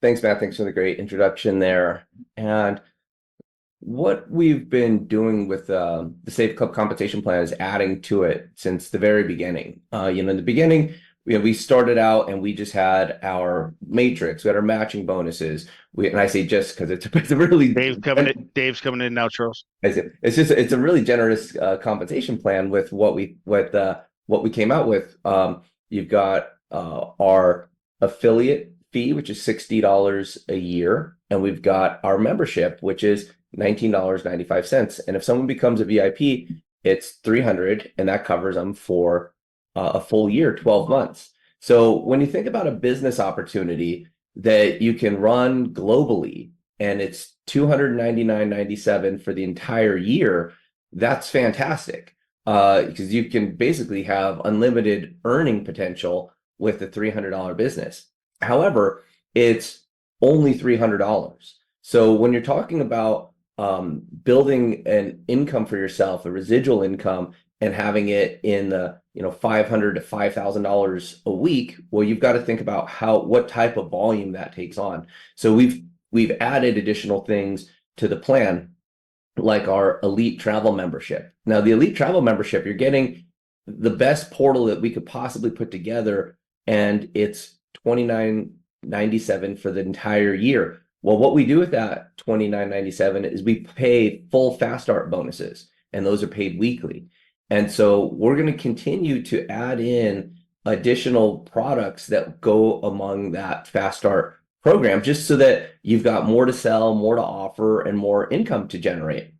Thanks, Matt. Thanks for the great introduction there. And what we've been doing with the Safe Club compensation plan is adding to it since the very beginning. In the beginning, we started out and we just had our matrix, we had our matching bonuses. And I say just because it's a really Dave's coming in now, Charles. it's a really generous compensation plan with what we came out with. You've got our affiliate fee, which is $60 a year, and we've got our membership, which is $19.95. And if someone becomes a VIP, it's $300, and that covers them for a full year, 12 months. So when you think about a business opportunity that you can run globally, and it's $299.97 for the entire year, that's fantastic. Because you can basically have unlimited earning potential with the $300 business. However, it's only $300. So when you're talking about building an income for yourself, a residual income, and having it in the $500 to $5,000 a week, well, you've got to think about what type of volume that takes on. So we've added additional things to the plan, like our elite travel membership. Now, the elite travel membership, you're getting the best portal that we could possibly put together, and it's $29.97 for the entire year. Well, what we do with that $29.97 is we pay full fast start bonuses, and those are paid weekly. And so we're going to continue to add in additional products that go among that fast start program, just so that you've got more to sell, more to offer, and more income to generate.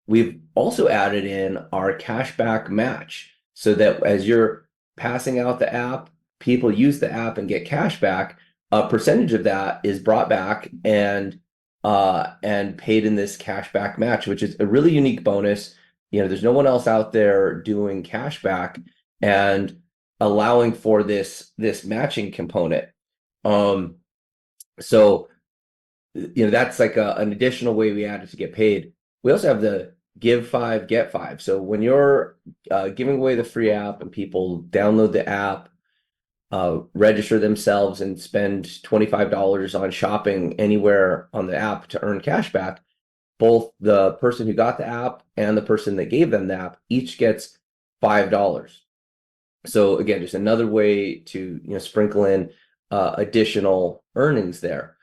We've also added in our cashback match, so that as you're passing out the app, people use the app and get cash back. A percentage of that is brought back and paid in this cashback match, which is a really unique bonus. There's no one else out there doing cashback and allowing for this matching component. So that's like an additional way we added to get paid. We also have the give 5, get 5. So when you're giving away the free app and people download the app, register themselves and spend $25 on shopping anywhere on the app to earn cash back, both the person who got the app and the person that gave them the app each gets $5. So again, just another way to sprinkle in additional earnings there.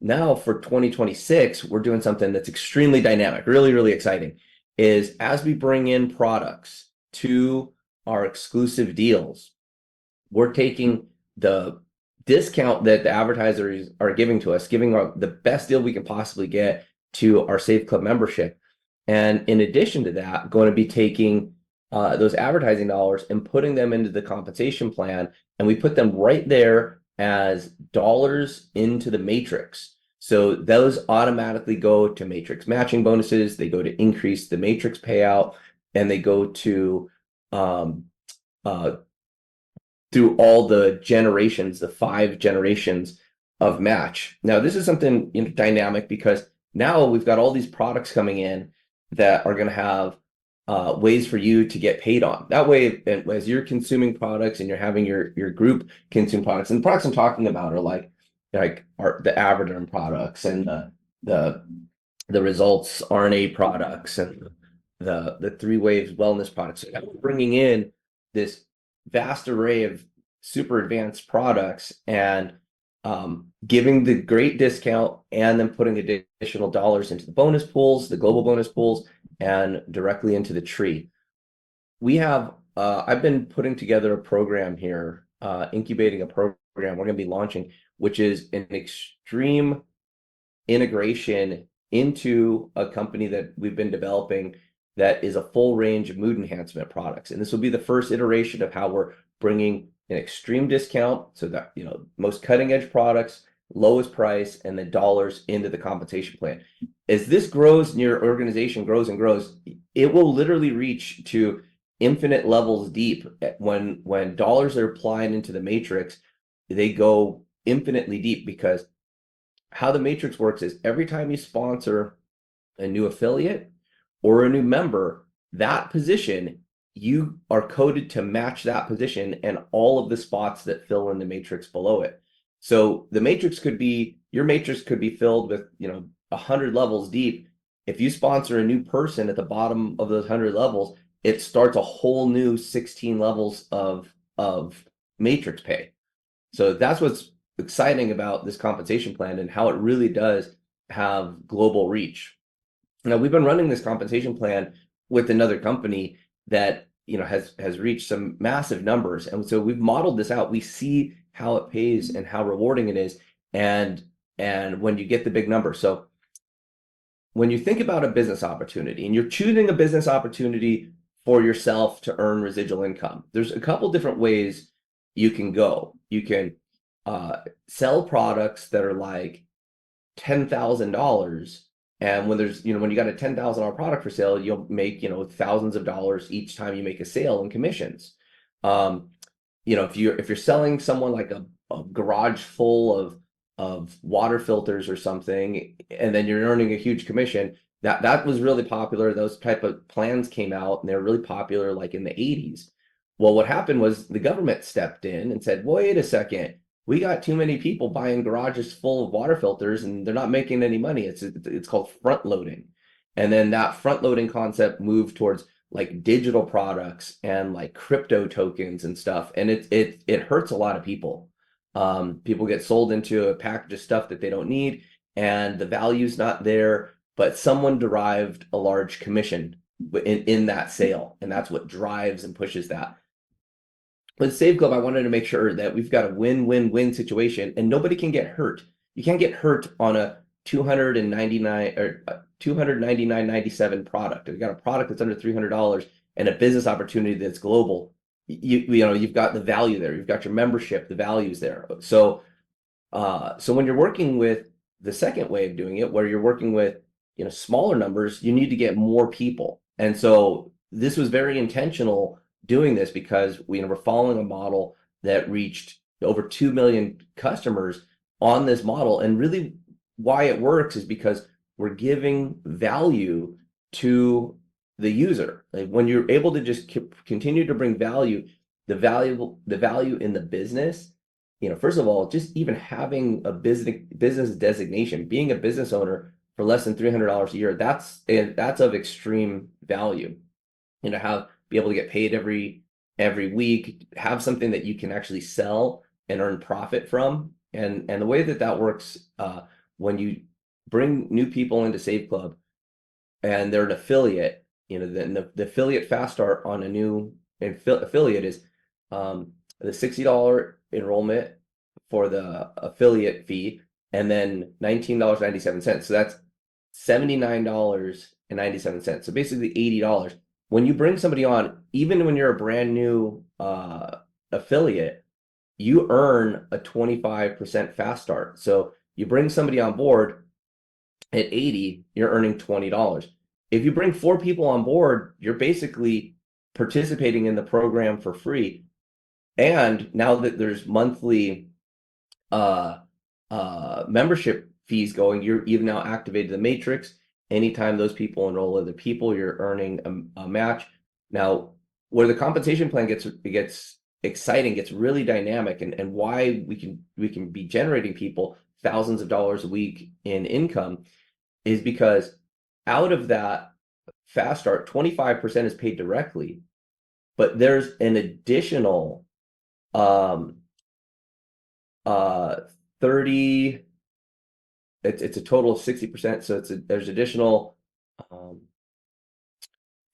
Now for 2026, we're doing something that's extremely dynamic, really, really exciting, is as we bring in products to our exclusive deals, we're taking the discount that the advertisers are giving to us, giving the best deal we can possibly get to our Safe Club membership. And in addition to that, going to be taking those advertising dollars and putting them into the compensation plan, and we put them right there as dollars into the matrix. So those automatically go to matrix matching bonuses, they go to increase the matrix payout, and they go to through all the generations, the 5 generations of match. Now, this is something dynamic, because now we've got all these products coming in that are going to have ways for you to get paid on. That way, as you're consuming products and you're having your group consume products, and the products I'm talking about are like the Averderm products and the Results RNA products and the 3 Waves wellness products. So we're bringing in this vast array of super advanced products and giving the great discount, and then putting additional dollars into the bonus pools, the global bonus pools, and directly into the tree. We have I've been putting together a program here, incubating a program we're going to be launching, which is an extreme integration into a company that we've been developing that is a full range of mood enhancement products. And this will be the first iteration of how we're bringing an extreme discount, so that most cutting edge products, lowest price, and the dollars into the compensation plan. As this grows and your organization grows and grows, it will literally reach to infinite levels deep. When dollars are applied into the matrix, they go infinitely deep, because how the matrix works is every time you sponsor a new affiliate or a new member, that position, you are coded to match that position and all of the spots that fill in the matrix below it. So the matrix could be, your matrix could be filled with, 100 levels deep. If you sponsor a new person at the bottom of those 100 levels, it starts a whole new 16 levels of matrix pay. So that's what's exciting about this compensation plan and how it really does have global reach. Now, we've been running this compensation plan with another company that has reached some massive numbers, and so we've modeled this out. We see how it pays and how rewarding it is, and when you get the big number. So when you think about a business opportunity and you're choosing a business opportunity for yourself to earn residual income, there's a couple different ways you can go. You can sell products that are like $10,000, and when you got a $10,000 product for sale, you'll make thousands of dollars each time you make a sale in commissions. If you're selling someone like a garage full of water filters or something, and then you're earning a huge commission, that was really popular. Those type of plans came out, and they're really popular like in the 80s. Well, what happened was the government stepped in and said, wait a second, we got too many people buying garages full of water filters and they're not making any money. It's called front loading. And then that front loading concept moved towards like digital products and like crypto tokens and stuff. And it hurts a lot of people. People get sold into a package of stuff that they don't need, and the value's not there, but someone derived a large commission in that sale, and that's what drives and pushes that. With Save Club, I wanted to make sure that we've got a win-win-win situation, and nobody can get hurt. You can't get hurt on a 299 or 299.97 product. We've got a product that's under $300 and a business opportunity that's global. You've got the value there. You've got your membership, the value's there. So when you're working with the second way of doing it, where you're working with smaller numbers, you need to get more people. And so this was very intentional doing this, because we're following a model that reached over 2 million customers on this model. And really why it works is because we're giving value to the user. Like when you're able to just continue to bring value, the value in the business, first of all, just even having a business designation, being a business owner for less than $300 a year, that's of extreme value. Be able to get paid every week, have something that you can actually sell and earn profit from. And the way that works, when you bring new people into Save Club and they're an affiliate, then the affiliate fast start on a new affiliate is the $60 enrollment for the affiliate fee, and then $19.97. So that's $79.97. So basically $80. When you bring somebody on, even when you're a brand new affiliate, you earn a 25% fast start. So you bring somebody on board at 80, you're earning $20. If you bring 4 people on board, you're basically participating in the program for free. And now that there's monthly membership fees going, you've now activated the matrix. Anytime those people enroll other people, you're earning a match. Now, where the compensation plan gets exciting, gets really dynamic, and why we can be generating people thousands of dollars a week in income is because out of that fast start, 25% is paid directly, but there's an additional 30. It's a total of 60%, so there's additional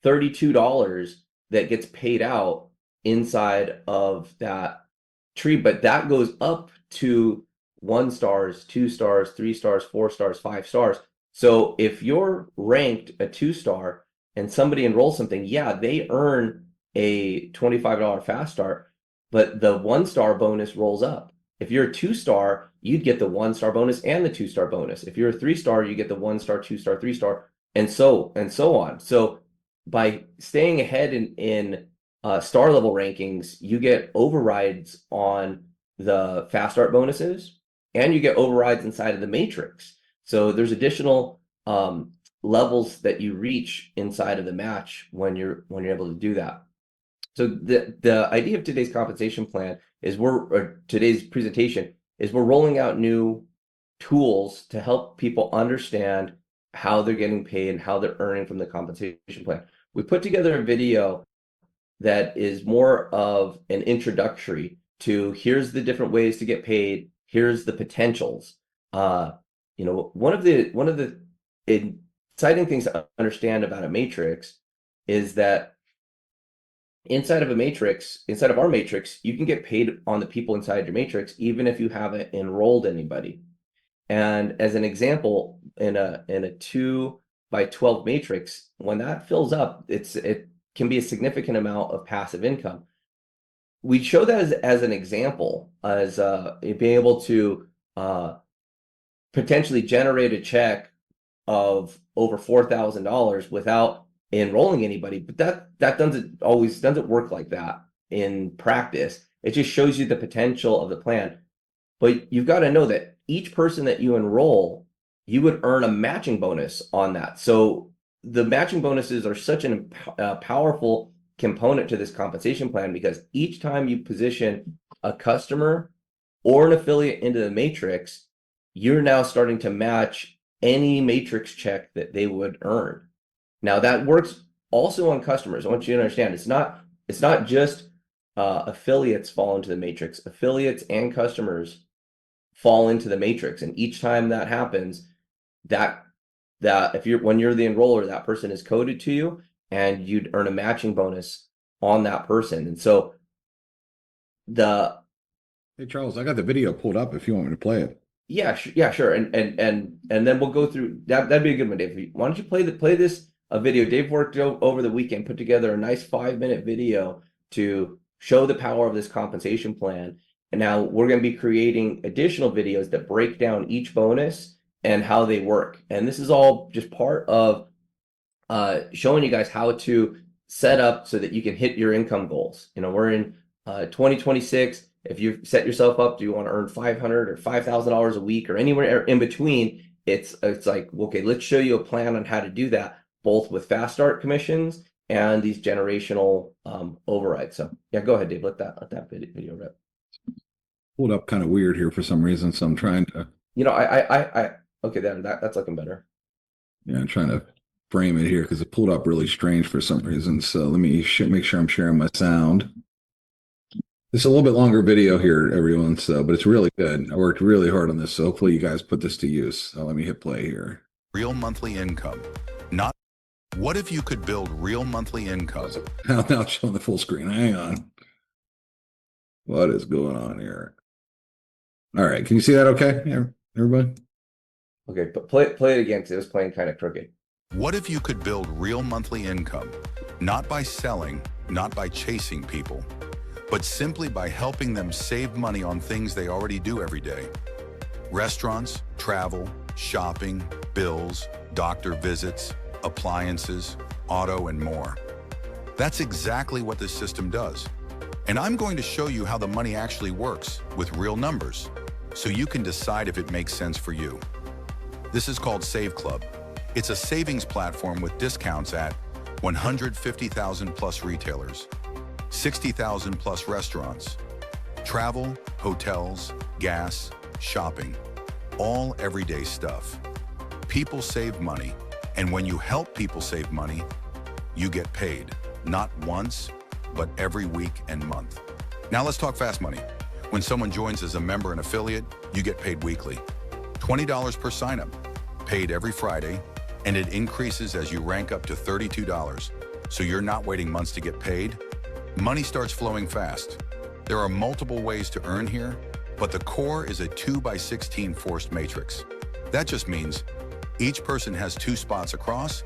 $32 that gets paid out inside of that tree, but that goes up to 1 stars, 2 stars, 3 stars, 4 stars, 5 stars. So if you're ranked a 2-star and somebody enrolls something, yeah, they earn a $25 fast start, but the 1-star bonus rolls up. If you're a 2-star, you'd get the 1-star bonus and the 2-star bonus. If you're a 3-star, you get the 1-star, 2-star, 3-star, and so on. So by staying ahead in star level rankings, you get overrides on the fast start bonuses, and you get overrides inside of the matrix. So there's additional levels that you reach inside of the match when you're able to do that. So the idea of today's compensation plan is today's presentation is we're rolling out new tools to help people understand how they're getting paid and how they're earning from the compensation plan. We put together a video that is more of an introductory to here's the different ways to get paid, here's the potentials. One of the exciting things to understand about a matrix is that inside of our matrix, you can get paid on the people inside your matrix, even if you haven't enrolled anybody. And as an example, in a 2 by 12 matrix, when that fills up, it can be a significant amount of passive income. We show that as an example, as being able to potentially generate a check of over $4,000 without enrolling anybody, but that doesn't work like that in practice. It just shows you the potential of the plan. But you've got to know that each person that you enroll, you would earn a matching bonus on that. So the matching bonuses are such a powerful component to this compensation plan, because each time you position a customer or an affiliate into the matrix, you're now starting to match any matrix check that they would earn. Now that works also on customers. I want you to understand it's not just affiliates fall into the matrix. Affiliates and customers fall into the matrix, and each time that happens, that when you're the enroller, that person is coded to you, and you'd earn a matching bonus on that person. And so Hey Charles, I got the video pulled up if you want me to play it. Yeah, sure. And then we'll go through that. That'd be a good one, Dave. Why don't you play this video? Dave worked over the weekend, put together a nice 5-minute video to show the power of this compensation plan. And now we're going to be creating additional videos that break down each bonus and how they work. And this is all just part of showing you guys how to set up so that you can hit your income goals. We're in 2026. If you set yourself up, do you want to earn $500 or $5,000 a week or anywhere in between? It's like, okay, let's show you a plan on how to do that, both with fast start commissions and these generational overrides. So yeah, go ahead, Dave. Let that video rip. Pulled up kind of weird here for some reason, so I'm trying to. Okay, that's looking better. Yeah, I'm trying to frame it here because it pulled up really strange for some reason. So let me make sure I'm sharing my sound. It's a little bit longer video here, everyone, but it's really good. I worked really hard on this, so hopefully you guys put this to use. So let me hit play here. Real monthly income. What if you could build real monthly income? Now it's showing the full screen. Hang on. What is going on here? All right, can you see that okay, everybody? Okay, but play it again, because it was playing kind of crooked. What if you could build real monthly income? Not by selling, not by chasing people, but simply by helping them save money on things they already do every day. Restaurants, travel, shopping, bills, doctor visits, appliances, auto, and more. That's exactly what this system does. And I'm going to show you how the money actually works with real numbers, so you can decide if it makes sense for you. This is called Save Club. It's a savings platform with discounts at 150,000 plus retailers, 60,000 plus restaurants, travel, hotels, gas, shopping, all everyday stuff. People save money, and when you help people save money, you get paid, not once, but every week and month. Now let's talk fast money. When someone joins as a member and affiliate, you get paid weekly. $20 per sign-up, paid every Friday, and it increases as you rank up to $32, so you're not waiting months to get paid. Money starts flowing fast. There are multiple ways to earn here, but the core is a 2 by 16 forced matrix. That just means each person has 2 spots across,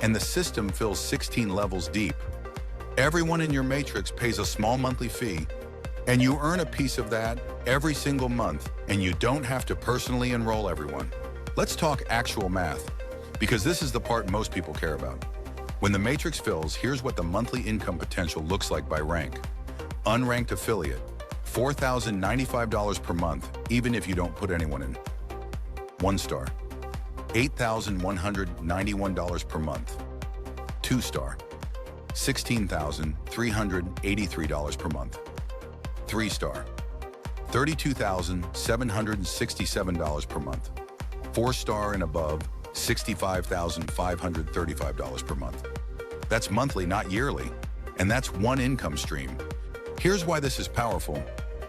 and the system fills 16 levels deep. Everyone in your matrix pays a small monthly fee, and you earn a piece of that every single month, and you don't have to personally enroll everyone. Let's talk actual math, because this is the part most people care about. When the matrix fills, here's what the monthly income potential looks like by rank. Unranked affiliate, $4,095 per month, even if you don't put anyone in. 1 star, $8,191 per month. 2 star, $16,383 per month. 3 star, $32,767 per month. 4-star and above, $65,535 per month. That's monthly, not yearly. And that's one income stream. Here's why this is powerful.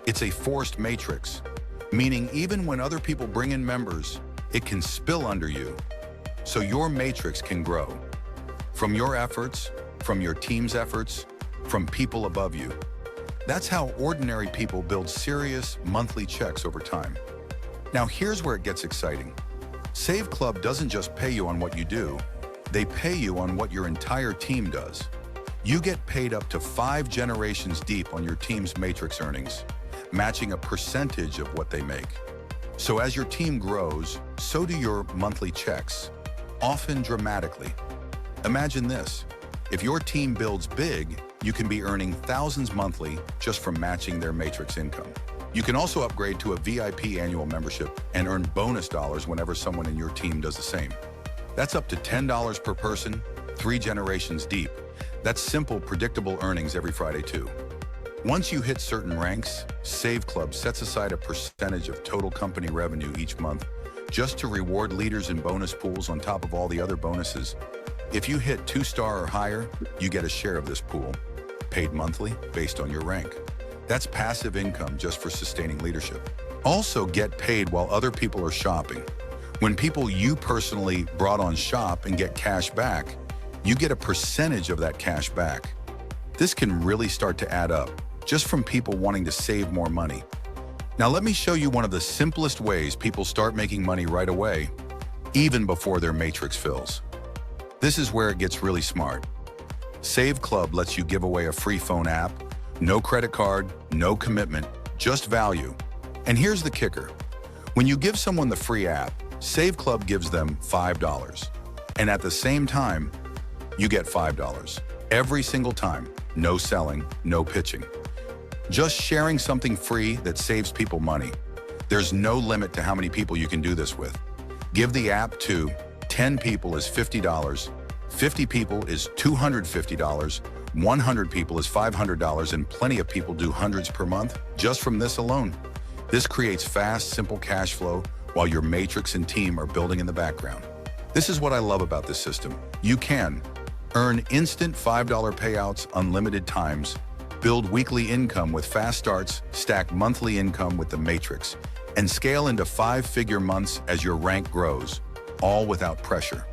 It's a forced matrix, meaning even when other people bring in members, it can spill under you. So your matrix can grow. From your efforts, from your team's efforts, from people above you. That's how ordinary people build serious monthly checks over time. Now here's where it gets exciting. Save Club doesn't just pay you on what you do, they pay you on what your entire team does. You get paid up to 5 generations deep on your team's matrix earnings, matching a percentage of what they make. So as your team grows, so do your monthly checks, often dramatically. Imagine this. If your team builds big, you can be earning thousands monthly just from matching their matrix income. You can also upgrade to a VIP annual membership and earn bonus dollars whenever someone in your team does the same. That's up to $10 per person, 3 generations deep. That's simple, predictable earnings every Friday too. Once you hit certain ranks, Save Club sets aside a percentage of total company revenue each month just to reward leaders in bonus pools on top of all the other bonuses. If you hit 2-star or higher, you get a share of this pool, paid monthly based on your rank. That's passive income just for sustaining leadership. Also get paid while other people are shopping. When people you personally brought on shop and get cash back, you get a percentage of that cash back. This can really start to add up, just from people wanting to save more money. Now let me show you one of the simplest ways people start making money right away, even before their matrix fills. This is where it gets really smart. Save Club lets you give away a free phone app, no credit card, no commitment, just value. And here's the kicker. When you give someone the free app, Save Club gives them $5. And at the same time, you get $5. Every single time, no selling, no pitching. Just sharing something free that saves people money. There's no limit to how many people you can do this with. Give the app to 10 people is $50, 50 people is $250, 100 people is $500, and plenty of people do hundreds per month just from this alone. This creates fast, simple cash flow while your matrix and team are building in the background. This is what I love about this system. You can earn instant $5 payouts unlimited times, build weekly income with fast starts, stack monthly income with the matrix, and scale into 5-figure months as your rank grows, all without pressure,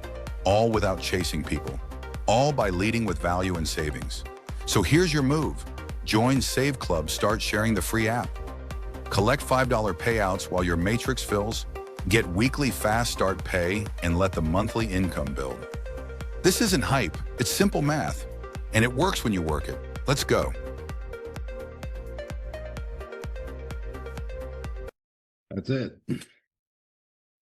all without chasing people, all by leading with value and savings. So here's your move. Join Save Club, start sharing the free app. Collect $5 payouts while your matrix fills, get weekly fast start pay, and let the monthly income build. This isn't hype, it's simple math, and it works when you work it. Let's go. That's it.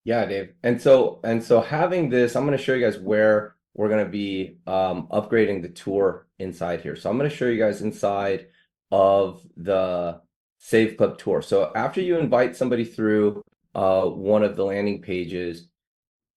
Yeah, Dave. And so having this, I'm going to show you guys where we're going to be upgrading the tour inside here. So I'm going to show you guys inside of the Save Club tour. So after you invite somebody through one of the landing pages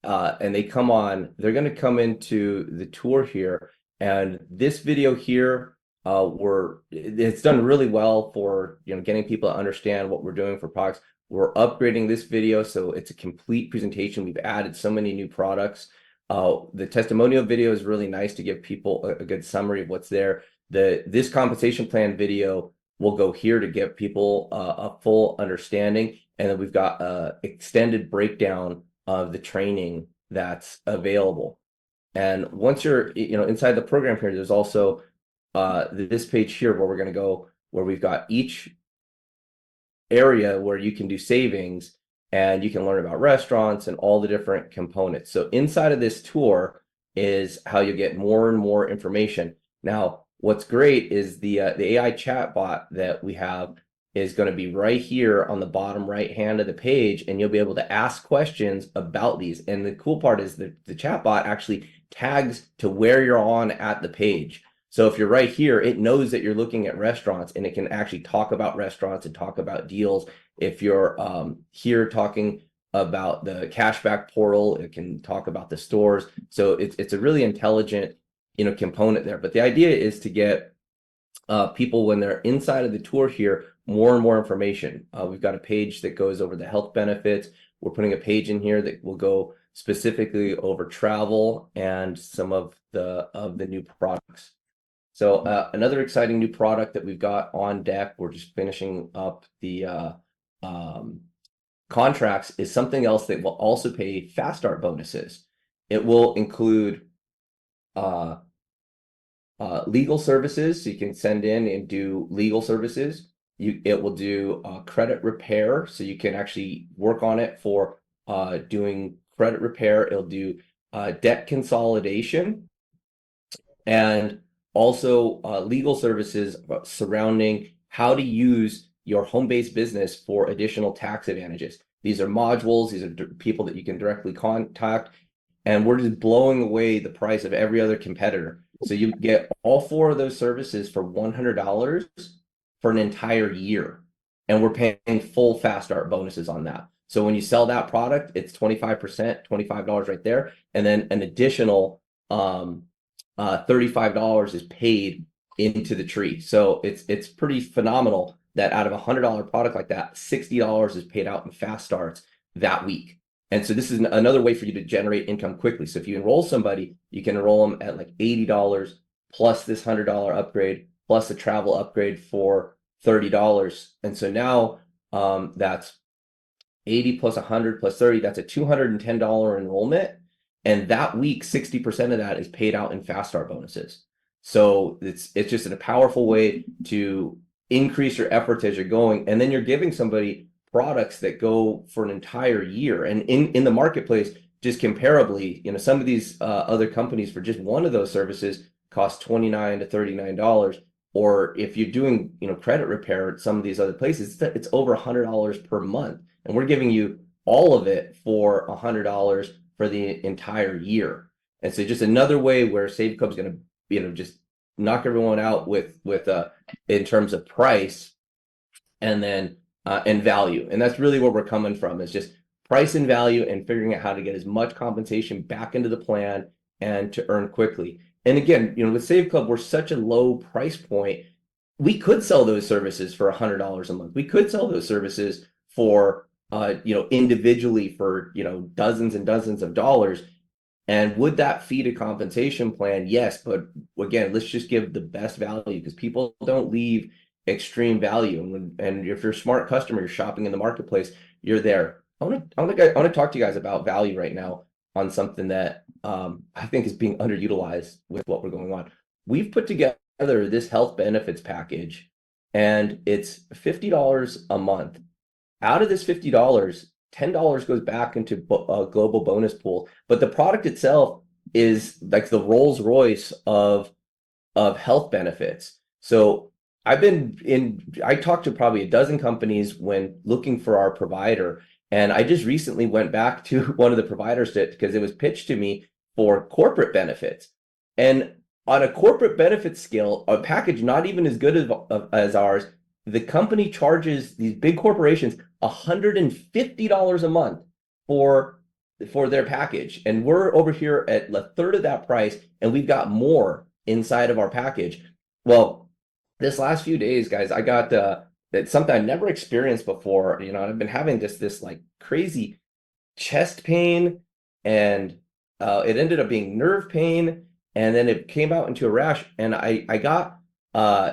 and they come on, they're going to come into the tour here. And this video here, it's done really well for getting people to understand what we're doing for products. We're upgrading this video, so it's a complete presentation. We've added so many new products. The testimonial video is really nice to give people a good summary of what's there. This compensation plan video will go here to give people a full understanding. And then we've got an extended breakdown of the training that's available. And once you're inside the program here, there's also this page here where we're going to go, where we've got each area where you can do savings and you can learn about restaurants and all the different components. So inside of this tour is how you get more and more information. Now, what's great is the AI chatbot that we have is going to be right here on the bottom right hand of the page, and you'll be able to ask questions about these. And the cool part is that the chatbot actually tags to where you're on at the page. So if you're right here, it knows that you're looking at restaurants, and it can actually talk about restaurants and talk about deals. If you're here talking about the cashback portal, it can talk about the stores. So it's a really intelligent component there. But the idea is to get people, when they're inside of the tour here, more and more information. We've got a page that goes over the health benefits. We're putting a page in here that will go specifically over travel and some of the new products. So another exciting new product that we've got on deck, we're just finishing up the contracts, is something else that will also pay fast start bonuses. It will include legal services, so you can send in and do legal services. It will do credit repair, so you can actually work on it for doing credit repair. It'll do debt consolidation, and also legal services surrounding how to use your home-based business for additional tax advantages. These are modules, these are people that you can directly contact, and we're just blowing away the price of every other competitor. So you get all 4 of those services for $100 for an entire year, and we're paying full fast start bonuses on that. So when you sell that product, it's 25%, $25 right there, and then an additional $35 is paid into the tree. So it's pretty phenomenal that out of a $100 product like that, $60 is paid out in fast starts that week. And so this is another way for you to generate income quickly. So if you enroll somebody, you can enroll them at like $80 plus this $100 upgrade plus the travel upgrade for $30. And so now that's 80 plus 100 plus 30, that's a $210 enrollment. And that week, 60% of that is paid out in fast start bonuses. So it's just a powerful way to increase your efforts as you're going. And then you're giving somebody products that go for an entire year. And in the marketplace, just comparably, some of these other companies for just one of those services cost $29 to $39. Or if you're doing, credit repair at some of these other places, it's over $100 per month. And we're giving you all of it for $100 for the entire year. And so just another way where Save Club's going to, just knock everyone out with in terms of price and then and value. And that's really where we're coming from, is just price and value and figuring out how to get as much compensation back into the plan and to earn quickly. And again, with Save Club, we're such a low price point. We could sell those services for $100 a month. We could sell those services for individually for dozens and dozens of dollars. And would that feed a compensation plan? Yes, but again, let's just give the best value, because people don't leave extreme value. And if you're a smart customer, you're shopping in the marketplace, you're there. I want to talk to you guys about value right now on something that I think is being underutilized with what we're going on. We've put together this health benefits package, and it's $50 a month. Out of this $50, $10 goes back into a global bonus pool, but the product itself is like the Rolls Royce of health benefits. So I talked to probably a dozen companies when looking for our provider, and I just recently went back to one of the providers because it was pitched to me for corporate benefits. And on a corporate benefit scale, a package not even as good as ours, the company charges these big corporations $150 a month for their package. And we're over here at a third of that price, and we've got more inside of our package. Well, this last few days, guys, I got that's something I never experienced before. I've been having this like crazy chest pain, and it ended up being nerve pain, and then it came out into a rash, and I got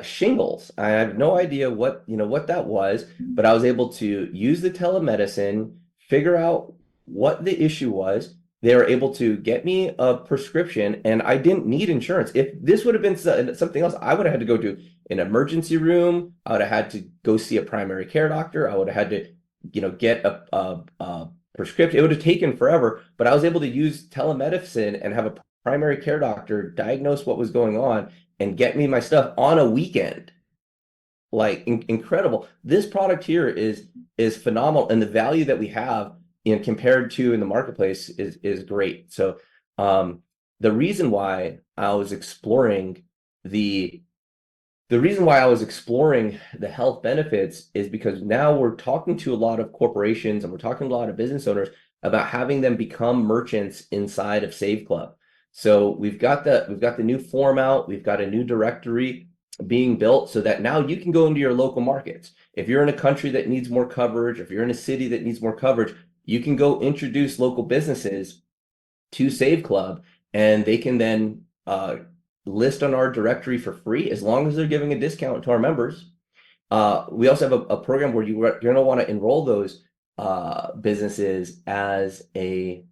shingles. I have no idea what that was, but I was able to use the telemedicine, figure out what the issue was. They were able to get me a prescription, and I didn't need insurance. If this would have been something else, I would have had to go to an emergency room. I would have had to go see a primary care doctor. I would have had to, get a prescription. It would have taken forever, but I was able to use telemedicine and have a primary care doctor diagnose what was going on and get me my stuff on a weekend. Like incredible. This product here is phenomenal, and the value that we have compared to in the marketplace is great. So the reason why I was exploring the health benefits is because now we're talking to a lot of corporations, and we're talking to a lot of business owners about having them become merchants inside of Save Club. So we've got the new form out, we've got a new directory, being built so that now you can go into your local markets. If you're in a country that needs more coverage, if you're in a city that needs more coverage, you can go introduce local businesses to Save Club, and they can then list on our directory for free as long as they're giving a discount to our members. We also have a program where you're going to want to enroll those businesses as a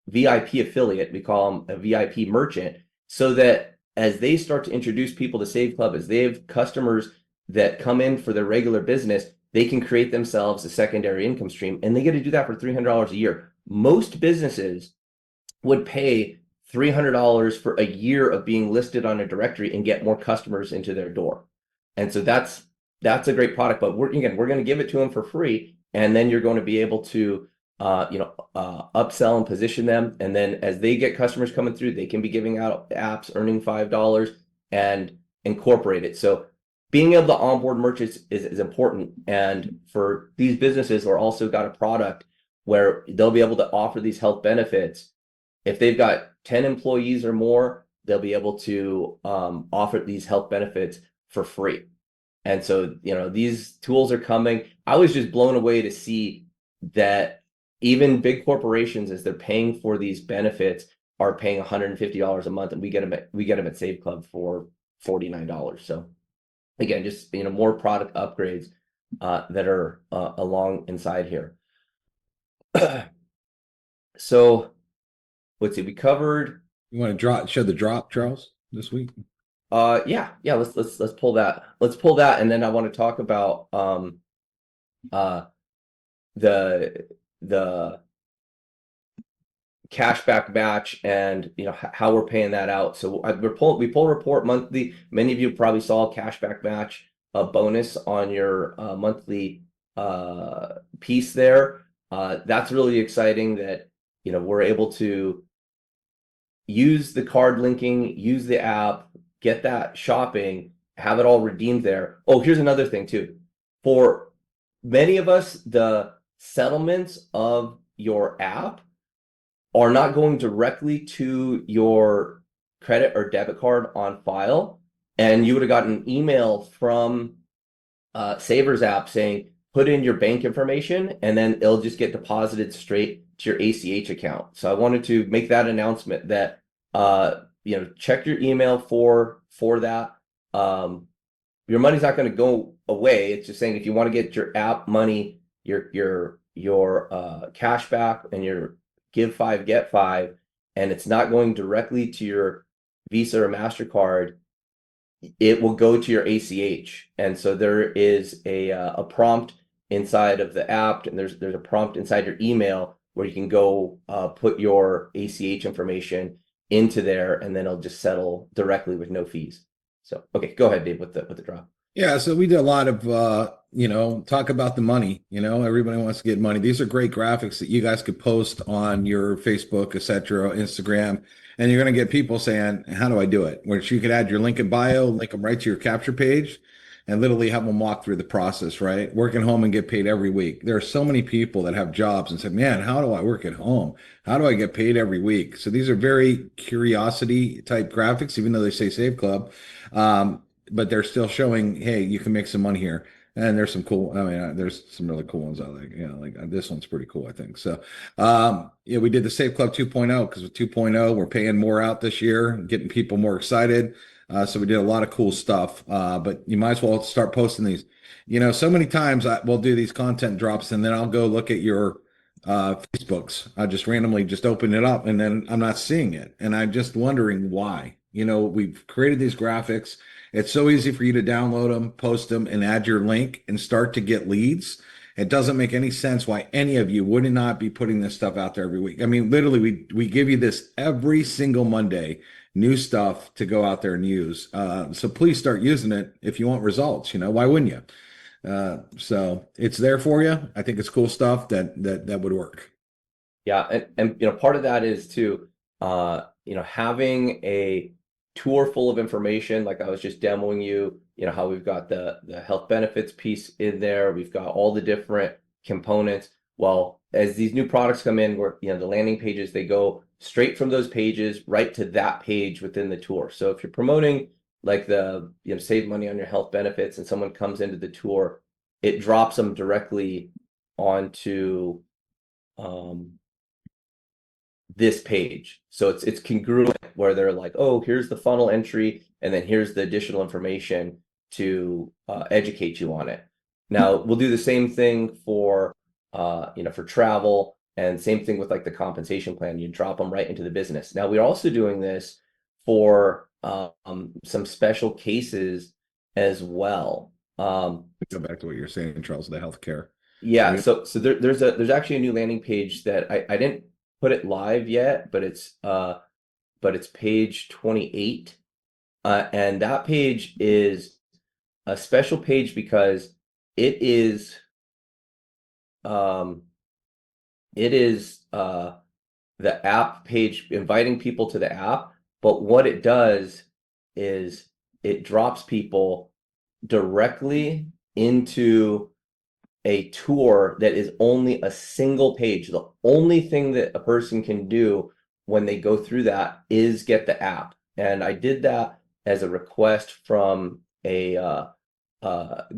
VIP affiliate. We call them a VIP merchant, so that as they start to introduce people to Save Club, as they have customers that come in for their regular business, they can create themselves a secondary income stream, and they get to do that for $300 a year. Most businesses would pay $300 for a year of being listed on a directory and get more customers into their door. And so that's a great product, but we're going to give it to them for free, and then you're going to be able to upsell and position them. And then as they get customers coming through, they can be giving out apps, earning $5 and incorporate it. So being able to onboard merchants is important. And for these businesses, we're also got a product where they'll be able to offer these health benefits. If they've got 10 employees or more, they'll be able to offer these health benefits for free. And so, these tools are coming. I was just blown away to see that even big corporations, as they're paying for these benefits, are paying $150 a month, and we get them at Save Club for $49. So again, just more product upgrades that are along inside here. So let's see, we covered. You want to show the drop, Charles, this week? Yeah. Let's pull that. Let's pull that, and then I want to talk about the cashback batch and how we're paying that out. So we pull a report monthly. Many of you probably saw a cashback batch, a bonus on your monthly piece there. That's really exciting that we're able to use the card linking, use the app, get that shopping, have it all redeemed there. Oh, here's another thing too. For many of us, the settlements of your app are not going directly to your credit or debit card on file. And you would have gotten an email from Savers app saying, put in your bank information, and then it'll just get deposited straight to your ACH account. So I wanted to make that announcement that check your email for that. Your money's not going to go away. It's just saying if you want to get your app money, your cash back, and your give 5 get 5, and it's not going directly to your Visa or MasterCard, it will go to your ACH. And so there is a prompt inside of the app, and there's a prompt inside your email where you can go put your ACH information into there, and then it'll just settle directly with no fees. So, okay, go ahead, Dave, with the drop. Yeah, so we did a lot of, talk about the money. Everybody wants to get money. These are great graphics that you guys could post on your Facebook, etc., Instagram, and you're going to get people saying, how do I do it? Which you could add your link in bio, link them right to your capture page, and literally have them walk through the process, right? Work at home and get paid every week. There are so many people that have jobs and say, man, how do I work at home? How do I get paid every week? So these are very curiosity type graphics, even though they say Save Club. But they're still showing, hey, you can make some money here. And there's some cool, there's some really cool ones I like. Like this one's pretty cool, I think. So, we did the Save Club 2.0 because with 2.0, we're paying more out this year, getting people more excited. So we did a lot of cool stuff. But you might as well start posting these. So many times we'll do these content drops, and then I'll go look at your Facebooks. I just randomly just open it up, and then I'm not seeing it. And I'm just wondering why. We've created these graphics. It's so easy for you to download them, post them, and add your link and start to get leads. It doesn't make any sense why any of you would not be putting this stuff out there every week. I mean, literally, we give you this every single Monday, new stuff to go out there and use. So please start using it if you want results. Why wouldn't you? So it's there for you. I think it's cool stuff that would work. Yeah, and part of that is too, having a tour full of information, like I was just demoing you, how we've got the health benefits piece in there. We've got all the different components. Well, as these new products come in, where the landing pages, they go straight from those pages right to that page within the tour. So if you're promoting like the, save money on your health benefits, and someone comes into the tour, it drops them directly onto this page. So it's congruent, where they're like, oh, here's the funnel entry, and then here's the additional information to educate you on it. Now we'll do the same thing for for travel, and same thing with like the compensation plan. You drop them right into the business. Now we're also doing this for some special cases as well. Go back to what you're saying, Charles, the healthcare. Yeah, so there's actually a new landing page that I didn't put it live yet, but it's page 28. And that page is a special page because it is the app page, inviting people to the app, but what it does is it drops people directly into a tour that is only a single page. The only thing that a person can do when they go through that is get the app. And I did that as a request from a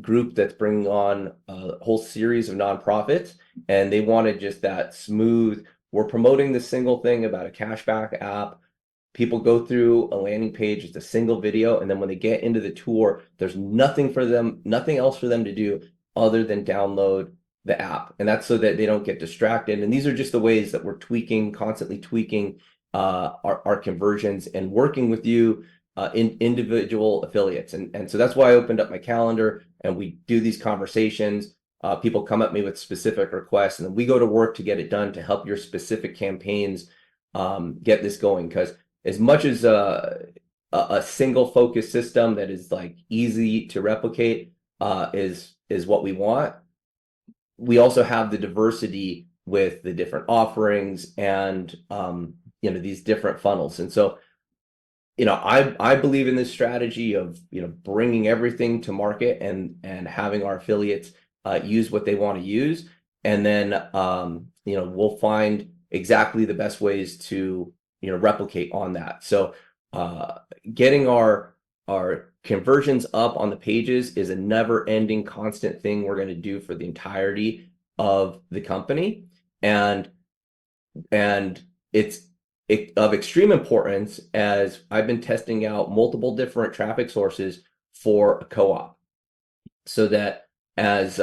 group that's bringing on a whole series of nonprofits, and they wanted just that smooth. We're promoting this single thing about a cashback app. People go through a landing page, it's a single video, and then when they get into the tour, there's nothing else for them to do other than download the app. And that's so that they don't get distracted. And these are just the ways that we're constantly tweaking our conversions and working with you in individual affiliates. And so that's why I opened up my calendar, and we do these conversations. People come at me with specific requests, and then we go to work to get it done to help your specific campaigns get this going. Because as much as a single focus system that is like easy to replicate is what we want, we also have the diversity with the different offerings and these different funnels. And so I believe in this strategy of bringing everything to market and having our affiliates use what they want to use, and then we'll find exactly the best ways to replicate on that. So getting our conversions up on the pages is a never-ending, constant thing we're going to do for the entirety of the company, and it's of extreme importance, as I've been testing out multiple different traffic sources for a co-op, so that as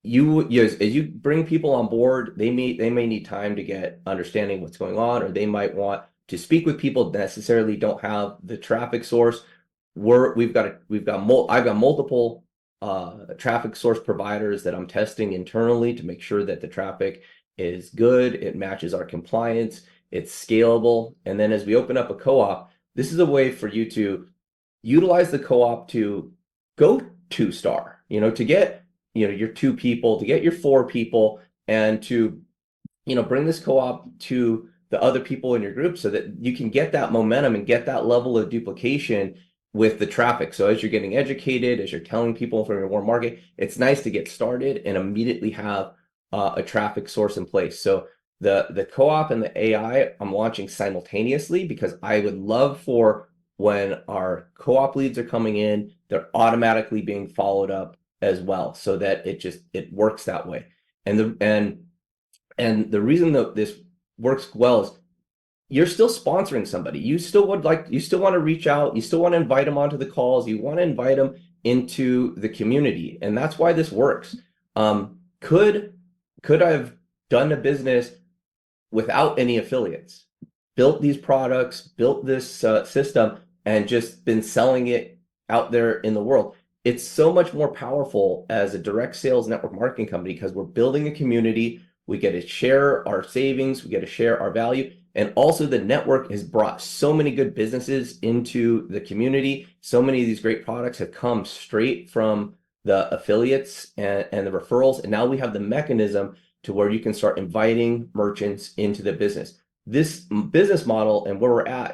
you bring people on board, they may need time to get understanding what's going on, or they might want to speak with people that necessarily don't have the traffic source. I've got multiple traffic source providers that I'm testing internally to make sure that the traffic is good, it matches our compliance, it's scalable. And then as we open up a co-op, this is a way for you to utilize the co-op to go 2-star, to get your 2 people, to get your 4 people, and to bring this co-op to the other people in your group, so that you can get that momentum and get that level of duplication with the traffic. So as you're getting educated, as you're telling people from your warm market, it's nice to get started and immediately have a traffic source in place. So the co-op and the AI I'm launching simultaneously, because I would love for, when our co-op leads are coming in, they're automatically being followed up as well, so that it works that way. And the reason that this works well is you're still sponsoring somebody. You still want to reach out, you still want to invite them onto the calls, you want to invite them into the community, and that's why this works. Could I have done a business without any affiliates, built these products, built this system, and just been selling it out there in the world? It's so much more powerful as a direct sales network marketing company, because we're building a community. We get to share our savings, we get to share our value, and also the network has brought so many good businesses into the community. So many of these great products have come straight from the affiliates and the referrals, and now we have the mechanism to where you can start inviting merchants into the business. This business model, and where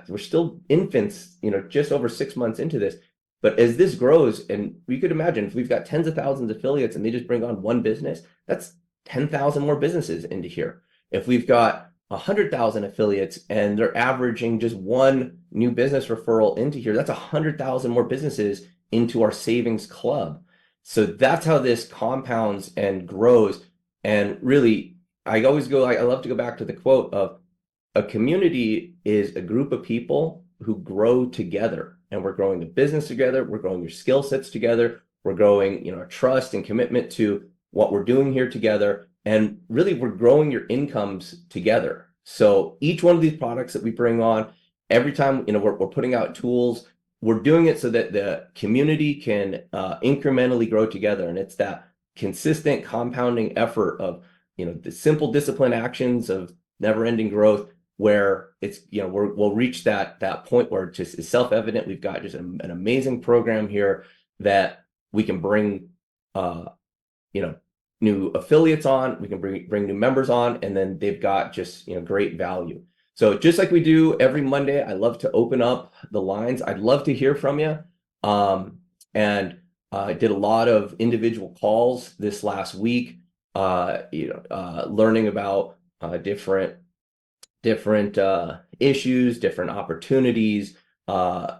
we're still infants, just over 6 months into this. But as this grows, and we could imagine if we've got tens of thousands of affiliates and they just bring on one business, that's 10,000 more businesses into here. If we've got 100,000 affiliates and they're averaging just one new business referral into here. That's 100,000 more businesses into our savings club. So that's how this compounds and grows. And really, I love to go back to the quote of a community is a group of people who grow together, and we're growing the business together. We're growing your skill sets together. We're growing, our trust and commitment to what we're doing here together. And really, we're growing your incomes together. So each one of these products that we bring on, every time, we're putting out tools, we're doing it so that the community can incrementally grow together. And it's that consistent compounding effort of, the simple discipline actions of never-ending growth, where it's, we'll reach that point where it just is self-evident. We've got just an amazing program here that we can bring, new affiliates on, we can bring new members on, and then they've got just, great value. So just like we do every Monday, I love to open up the lines. I'd love to hear from you. And I did a lot of individual calls this last week, learning about different issues, different opportunities,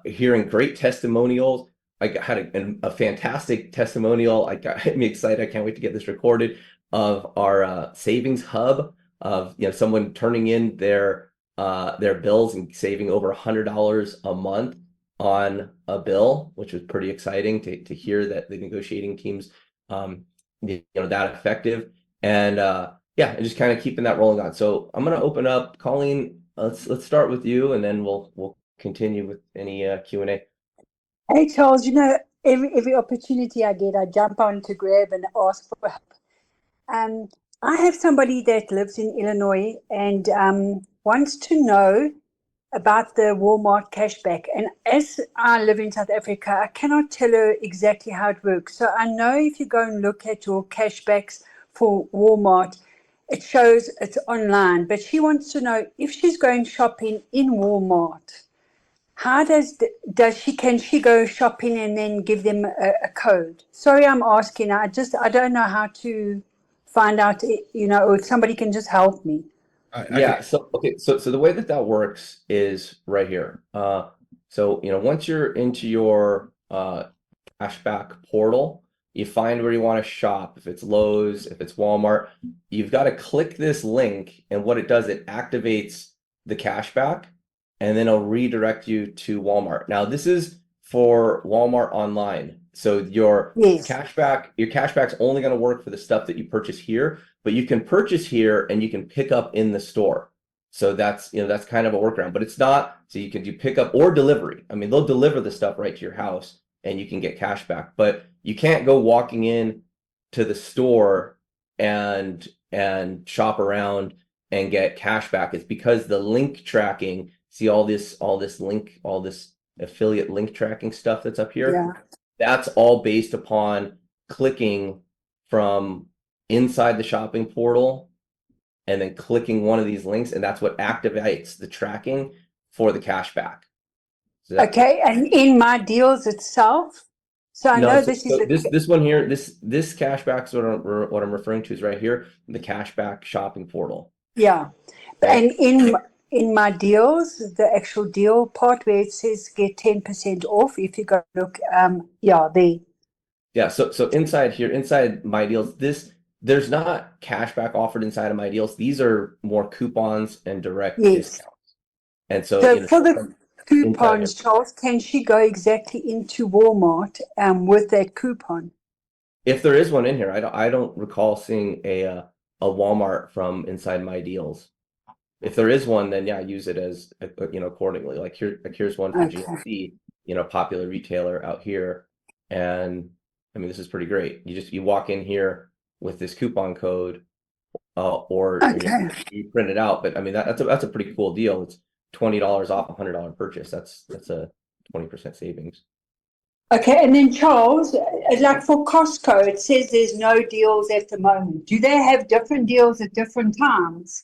hearing great testimonials. I had a fantastic testimonial. It got me excited. I can't wait to get this recorded, of our savings hub, of someone turning in their bills and saving over $100 a month on a bill, which was pretty exciting to hear that the negotiating teams that effective. And and just kind of keeping that rolling on. So I'm going to open up. Colleen, let's start with you, and then we'll continue with any Q&A. Hey, Charles, every opportunity I get, I jump on to grab and ask for help. I have somebody that lives in Illinois and wants to know about the Walmart cashback. And as I live in South Africa, I cannot tell her exactly how it works. So I know if you go and look at your cashbacks for Walmart, it shows it's online. But she wants to know if she's going shopping in Walmart, how can she go shopping and then give them a code? Sorry, I'm asking. I don't know how to find out, or if somebody can just help me. So the way that works is right here. So once you're into your cashback portal, you find where you want to shop. If it's Lowe's, if it's Walmart, you've got to click this link, and what it does, it activates the cashback, and then it'll redirect you to Walmart. Now, this is for Walmart online. So your cashback's only going to work for the stuff that you purchase here, but you can purchase here and you can pick up in the store. So that's kind of a workaround, but it's not, so you can do pickup or delivery. I mean, they'll deliver the stuff right to your house and you can get cashback, but you can't go walking in to the store and shop around and get cashback. It's because the link tracking, see all this affiliate link tracking stuff that's up here? Yeah. That's all based upon clicking from inside the shopping portal and then clicking one of these links, and that's what activates the tracking for the cashback. So Okay, and in my deals itself, so I know this is this one here. This cashback is what I'm referring to is right here, the cashback shopping portal. Yeah, and in my deals, the actual deal part where it says get 10% off, if you go look, there. Yeah, so inside here, inside my deals, there's not cashback offered inside of my deals. These are more coupons and direct discounts. And so for the coupons, Charles, can she go exactly into Walmart with that coupon? If there is one in here, I don't recall seeing a Walmart from inside my deals. If there is one, then yeah, use it as accordingly. Like here's one for GNC, popular retailer out here, and I mean this is pretty great. You walk in here with this coupon code, or you print it out. But I mean that's a pretty cool deal. It's $20 off a $100 purchase. That's a 20% savings. Okay, and then Charles, like for Costco, it says there's no deals at the moment. Do they have different deals at different times?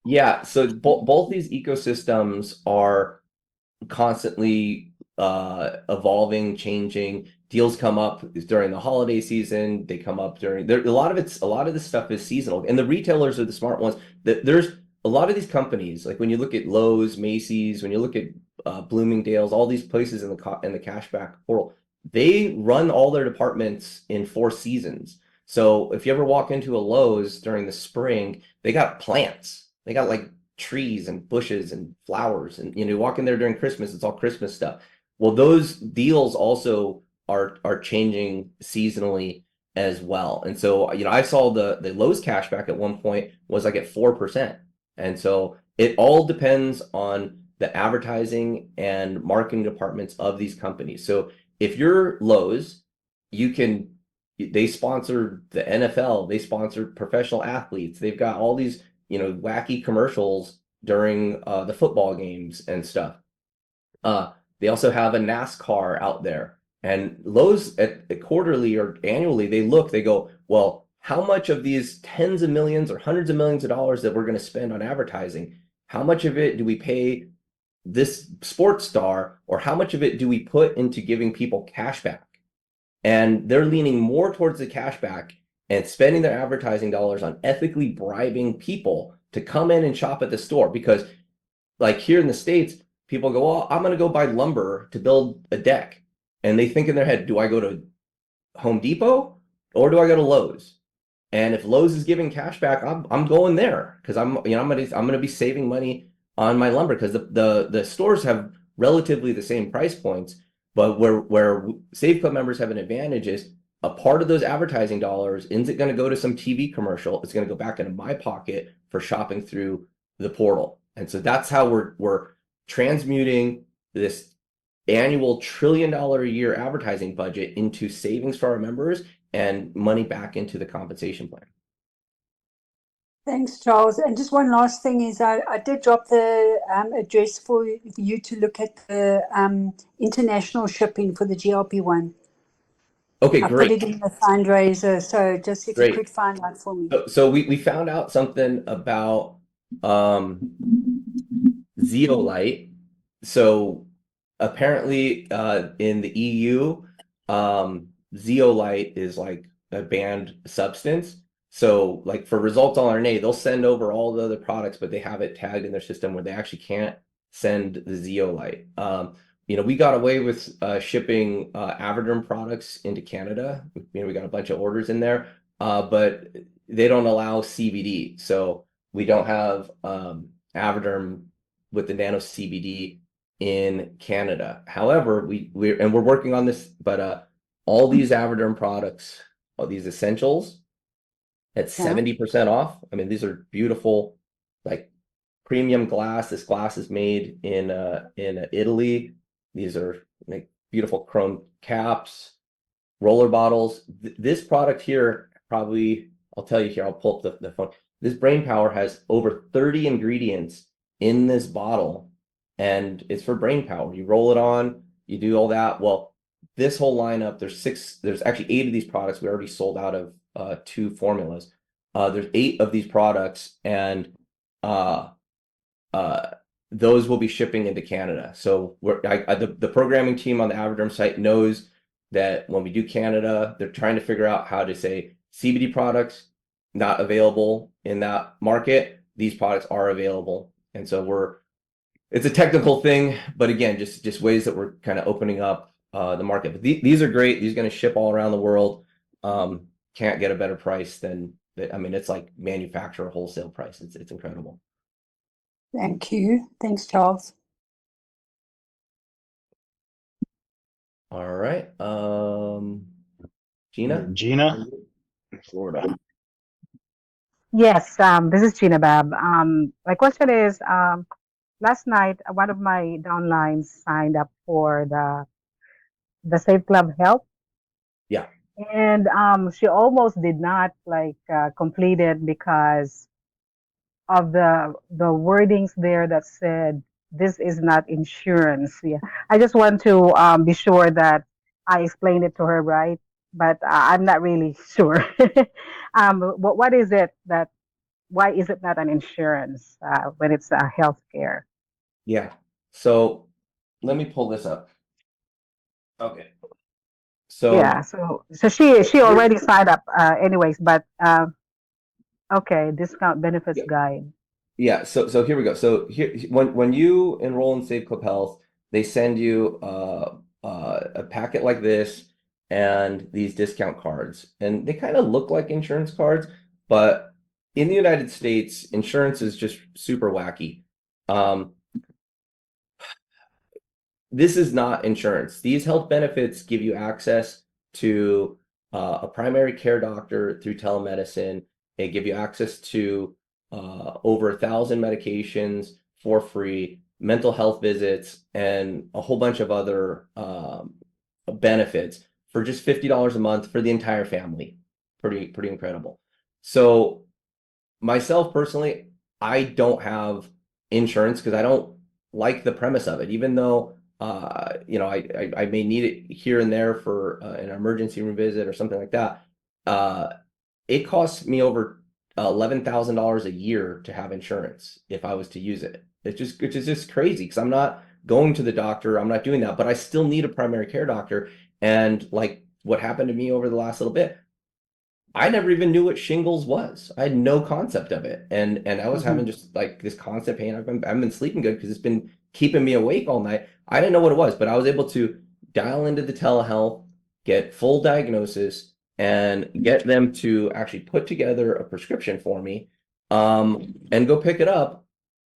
Yeah, so both these ecosystems are constantly evolving, changing. Deals come up during the holiday season. They come up during a lot of this stuff is seasonal, and the retailers are the smart ones. There's a lot of these companies, like when you look at Lowe's, Macy's, when you look at Bloomingdale's, all these places in the cashback portal, they run all their departments in 4 seasons. So if you ever walk into a Lowe's during the spring, they got plants. They got like trees and bushes and flowers, and you walk in there during Christmas, it's all Christmas stuff. Well, those deals also are changing seasonally as well. And so, I saw the Lowe's cashback at one point was like at 4%. And so it all depends on the advertising and marketing departments of these companies. So if you're Lowe's, they sponsor the NFL, they sponsor professional athletes. They've got all these, wacky commercials during the football games and stuff. They also have a NASCAR out there. And Lowe's at quarterly or annually, they go, well, how much of these tens of millions or hundreds of millions of dollars that we're going to spend on advertising, how much of it do we pay this sports star, or how much of it do we put into giving people cash back? And they're leaning more towards the cash back and spending their advertising dollars on ethically bribing people to come in and shop at the store. Because like here in the States, people go, oh, I'm going to go buy lumber to build a deck. And they think in their head, do I go to Home Depot or do I go to Lowe's? And if Lowe's is giving cash back, I'm going there because I'm gonna be saving money on my lumber, because the stores have relatively the same price points, but where Save Club members have an advantage is a part of those advertising dollars isn't going to go to some TV commercial. It's going to go back into my pocket for shopping through the portal. And so that's how we're transmuting this annual $1 trillion a year advertising budget into savings for our members and money back into the compensation plan. Thanks, Charles. And just one last thing is I did drop the address for you to look at the international shipping for the GLP-1. Okay, I great. put it in the fundraiser, so just if Great. you could find out for me. So we found out something about zeolite. So apparently in the EU, zeolite is like a banned substance. So like for Results on RNA, they'll send over all the other products, but they have it tagged in their system where they actually can't send the zeolite. We got away with shipping Avoderm products into Canada. We got a bunch of orders in there, but they don't allow CBD. So we don't have Avoderm with the nano CBD in Canada. However, we're working on this, but all these Avoderm products, all these essentials at 70% off. I mean, these are beautiful, like premium glass. This glass is made in Italy. These are like beautiful chrome caps, roller bottles. This product here, probably, I'll tell you here, I'll pull up the phone. This Brain Power has over 30 ingredients in this bottle, and it's for brain power. You roll it on, you do all that. Well, this whole lineup, there's actually 8 of these products. We already sold out of 2 formulas. There's 8 of these products, and those will be shipping into Canada. So the programming team on the Avoderm site knows that when we do Canada, they're trying to figure out how to say CBD products not available in that market. These products are available, and so it's a technical thing, but again, just ways that we're kind of opening up the market. But these are great. These are going to ship all around the world. Can't get a better price than that. I mean, it's like manufacturer wholesale price. It's incredible. Thank you. Thanks, Charles. All right. Gina? Gina, in Florida. Yes, this is Gina Bab. My question is, last night one of my downlines signed up for the Save Club Help. Yeah. And she almost did not complete it because of the wordings there that said this is not insurance. Yeah, I just want to be sure that I explained it to her right, but I'm not really sure. What is it that? Why is it not an insurance when it's a healthcare? Yeah. So let me pull this up. Okay. So Yeah. So she already signed up anyways, but okay, discount benefits guide. Yeah, so here we go. So here when you enroll in Save Club Health, they send you a packet like this and these discount cards. And they kind of look like insurance cards, but in the United States, insurance is just super wacky. This is not insurance. These health benefits give you access to a primary care doctor through telemedicine. They give you access to over 1,000 medications for free, mental health visits, and a whole bunch of other benefits for just $50 a month for the entire family. Pretty incredible. So myself personally, I don't have insurance because I don't like the premise of it, even though you know, I may need it here and there for an emergency room visit or something like that. It costs me over $11,000 a year to have insurance if I was to use it. It's just crazy because I'm not going to the doctor. I'm not doing that, but I still need a primary care doctor. And like what happened to me over the last little bit, I never even knew what shingles was. I had no concept of it, and I was having just like this constant pain. I haven't been sleeping good because it's been keeping me awake all night. I didn't know what it was, but I was able to dial into the telehealth, get full diagnosis, and get them to actually put together a prescription for me, and go pick it up.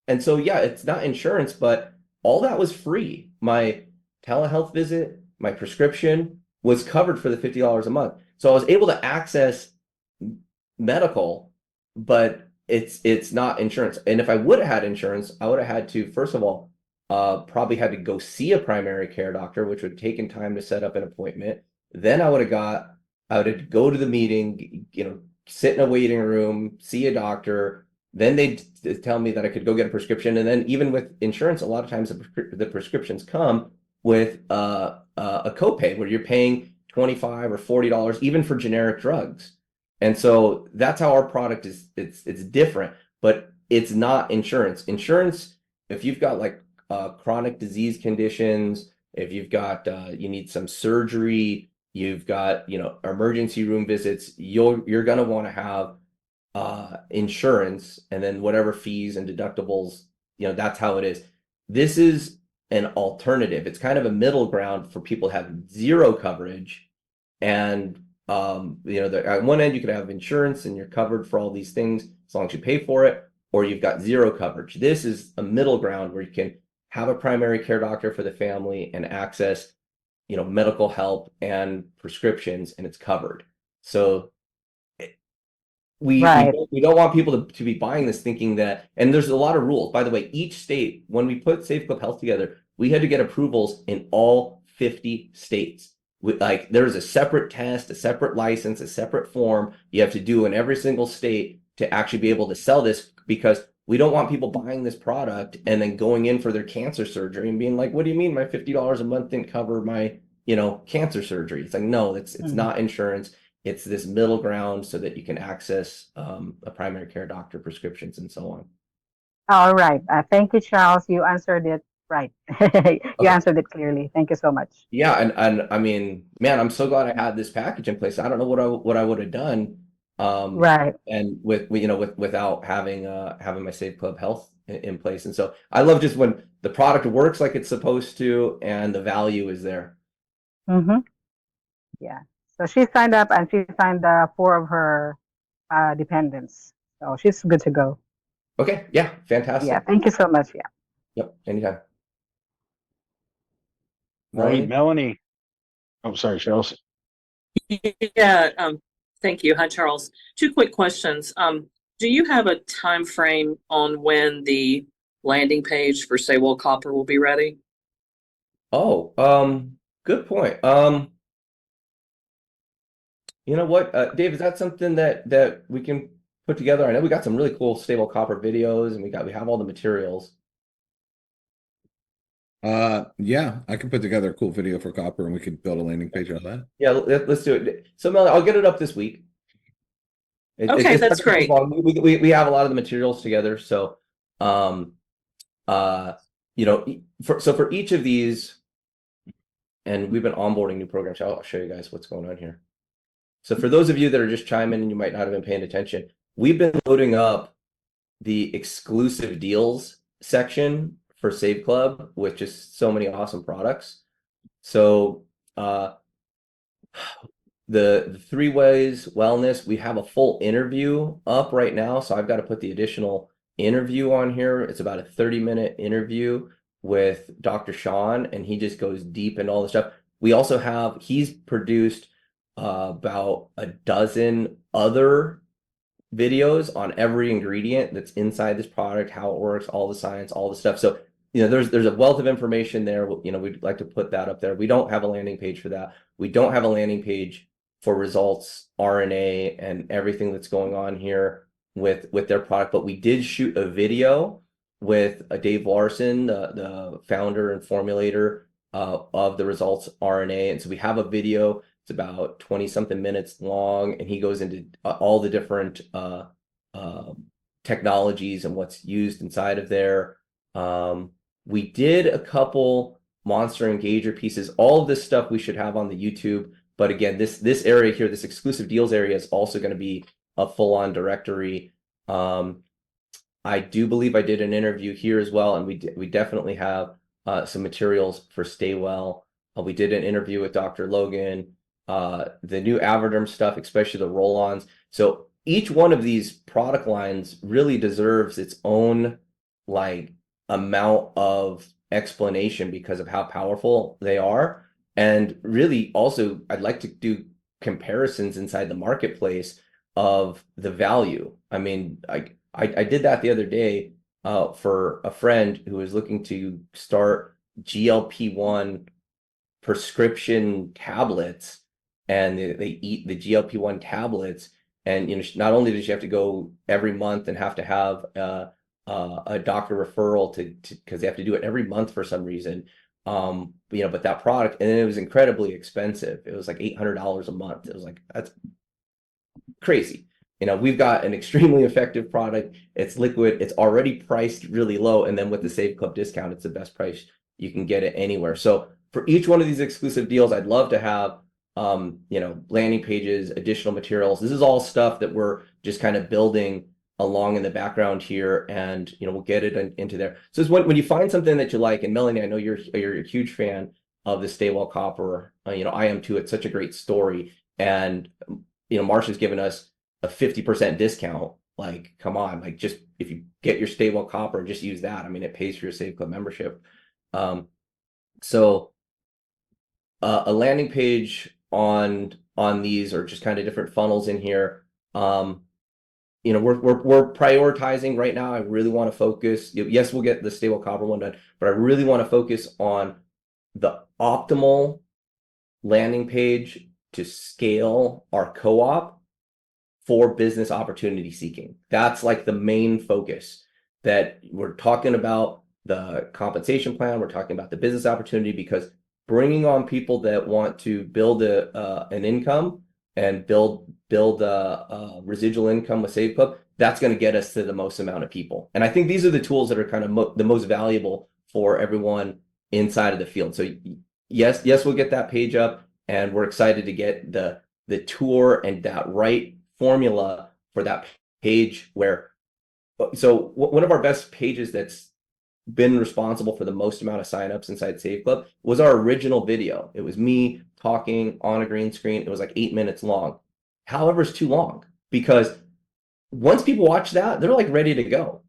And so, yeah, it's not insurance, but all that was free. My telehealth visit, my prescription was covered for the $50 a month. So I was able to access medical, but it's not insurance. And if I would have had insurance, I would have had to, first of all, probably had to go see a primary care doctor, which would have taken time to set up an appointment. Then I would have go to the meeting, you know, sit in a waiting room, see a doctor. Then they'd tell me that I could go get a prescription. And then even with insurance, a lot of times the prescriptions come with a copay where you're paying $25 or $40 even for generic drugs. And so that's how our product is. It's different, but it's not insurance. Insurance, if you've got like chronic disease conditions, if you've got you need some surgery, you've got, you know, emergency room visits, you're gonna want to have insurance, and then whatever fees and deductibles, you know, that's how it is. This is an alternative. It's kind of a middle ground for people to have zero coverage. And you know, at one end you could have insurance and you're covered for all these things as long as you pay for it, or you've got zero coverage. This is a middle ground where you can have a primary care doctor for the family and access, you know, medical help and prescriptions, and it's covered. So we Right. don't want people to be buying this thinking that, and there's a lot of rules. By the way, each state, when we put Safe Club Health together, we had to get approvals in all 50 states. Like there's a separate test, a separate license, a separate form you have to do in every single state to actually be able to sell this, because we don't want people buying this product and then going in for their cancer surgery and being like, what do you mean my $50 a month didn't cover my, you know, cancer surgery? It's like, no, it's not insurance. It's this middle ground so that you can access a primary care doctor, prescriptions, and so on. All right. Thank you, Charles. You answered it right. You Okay. answered it clearly. Thank you so much. Yeah, and I mean, man, I'm so glad I had this package in place. I don't know what I would have done, Right. and without having having my Save Club Health in place. And so I love just when the product works like it's supposed to and the value is there. Mm-hmm. Yeah. So she signed up and she signed four of her dependents. So she's good to go. Okay, yeah, Yeah. fantastic. Thank you so much. Yeah. Yep, anytime. All right, Melanie? Melanie. Oh, sorry, Charles. Yeah, thank you. Hi, Charles. Two quick questions. Do you have a time frame on when the landing page for Say Well Copper will be ready? Oh, good point. You know what, Dave, is that something that we can put together? I know we got some really cool stable copper videos, and we have all the materials. Yeah, I can put together a cool video for Copper and we could build a landing page on that. Yeah, let's do it. So, Mel, I'll get it up this week. Okay, that's great. We have a lot of the materials together, so you know, for each of these, and we've been onboarding new programs. I'll show you guys what's going on here. So for those of you that are just chiming and you might not have been paying attention, we've been loading up the exclusive deals section for Save Club with just so many awesome products. So the Three Ways Wellness, we have a full interview up right now. So I've got to put the additional interview on here. It's about a 30-minute interview with Dr. Sean, and he just goes deep into all the stuff. We also have, he's produced about a dozen other videos on every ingredient that's inside this product, how it works, all the science, all the stuff. So, there's a wealth of information there. We'd like to put that up there. We don't have a landing page for that. We don't have a landing page for results, RNA, and everything that's going on here with their product. But we did shoot a video with Dave Larson, the founder and formulator of the results RNA. And so we have a video. It's about 20 something minutes long, and he goes into all the different technologies and what's used inside of there. We did a couple monster engager pieces. All of this stuff we should have on the YouTube. But again, this area here, this exclusive deals area, is also going to be a full-on directory. I do believe I did an interview here as well, and we definitely have some materials for Stay Well. We did an interview with Dr. Logan. The new Avoderm stuff, especially the roll-ons. So each one of these product lines really deserves its own amount of explanation because of how powerful they are. And really also, I'd like to do comparisons inside the marketplace of the value. I mean, I did that the other day for a friend who was looking to start GLP-1 prescription tablets, and they eat the GLP-1 tablets. And not only does she have to go every month and have to have a doctor referral because they have to do it every month for some reason. But that product, and it was incredibly expensive. It was like $800 a month. It was like, that's crazy. We've got an extremely effective product. It's liquid. It's already priced really low. And then with the Save Club discount, it's the best price you can get it anywhere. So for each one of these exclusive deals, I'd love to have landing pages, additional materials. This is all stuff that we're just kind of building along in the background here, and we'll get it into there. So it's when you find something that you like, and Melanie, I know you're a huge fan of the Stay Well Copper. I am too. It's such a great story, and Marsha's given us a 50% discount. Come on, just if you get your Stay Well Copper, just use that. I mean, it pays for your Save Club membership. So a landing page on these, or just kind of different funnels in here. We're prioritizing right now. I really want to focus. Yes, we'll get the Stay Well Copper one done, but I really want to focus on the optimal landing page to scale our co-op for business opportunity seeking. That's the main focus. That we're talking about the compensation plan. We're talking about the business opportunity, because bringing on people that want to build an income and build residual income with Save Club, that's going to get us to the most amount of people. And I think these are the tools that are kind of the most valuable for everyone inside of the field. So yes, we'll get that page up, and we're excited to get the tour and that right formula for that page. So one of our best pages that's been responsible for the most amount of signups inside Save Club was our original video. It was me talking on a green screen. It was 8 minutes long. However, it's too long, because once people watch that, they're ready to go.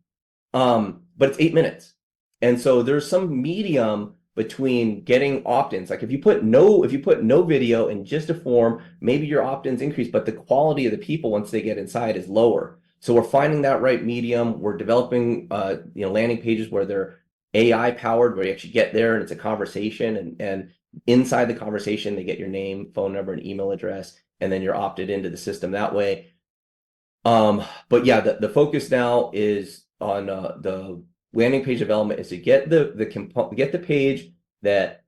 But it's 8 minutes. And so there's some medium between getting opt-ins. If you put no video in just a form, maybe your opt-ins increase, but the quality of the people once they get inside is lower. So we're finding that right medium. We're developing landing pages where they're AI powered, where you actually get there and it's a conversation, and inside the conversation they get your name, phone number, and email address, and then you're opted into the system that way. But yeah, the focus now is on the landing page development, is to get the page that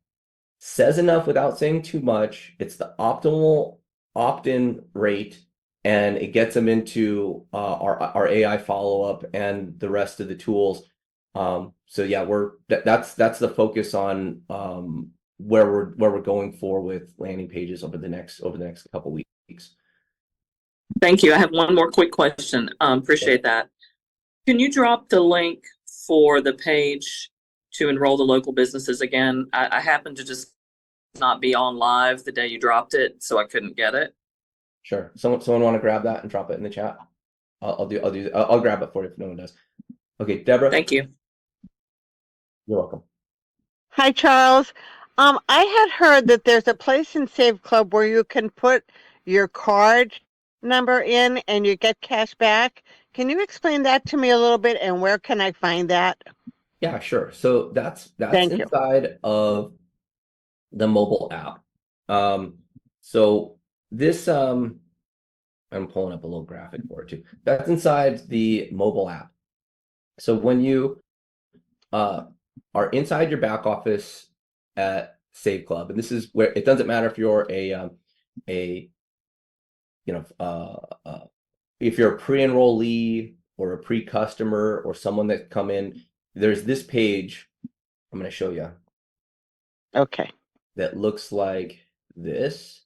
says enough without saying too much. It's the optimal opt-in rate, and it gets them into our AI follow-up and the rest of the tools. So yeah, that's the focus on where we're going for with landing pages over the next couple weeks. Thank you. I have one more quick question. Appreciate that. Can you drop the link for the page to enroll the local businesses again? I happened to just not be on live the day you dropped it, so I couldn't get it. Sure. Someone want to grab that and drop it in the chat? I'll grab it for you if no one does. Okay, Deborah. Thank you. You're welcome. Hi, Charles. I had heard that there's a place in Save Club where you can put your card number in and you get cash back. Can you explain that to me a little bit, and where can I find that? Yeah, sure. So that's Thank you. inside of the mobile app. So this I'm pulling up a little graphic for it too. That's inside the mobile app. So when you are inside your back office at Save Club, and this is where it doesn't matter if you're if you're a pre-enrollee or a pre-customer or someone that come in, there's this page I'm going to show you. Okay. That looks like this.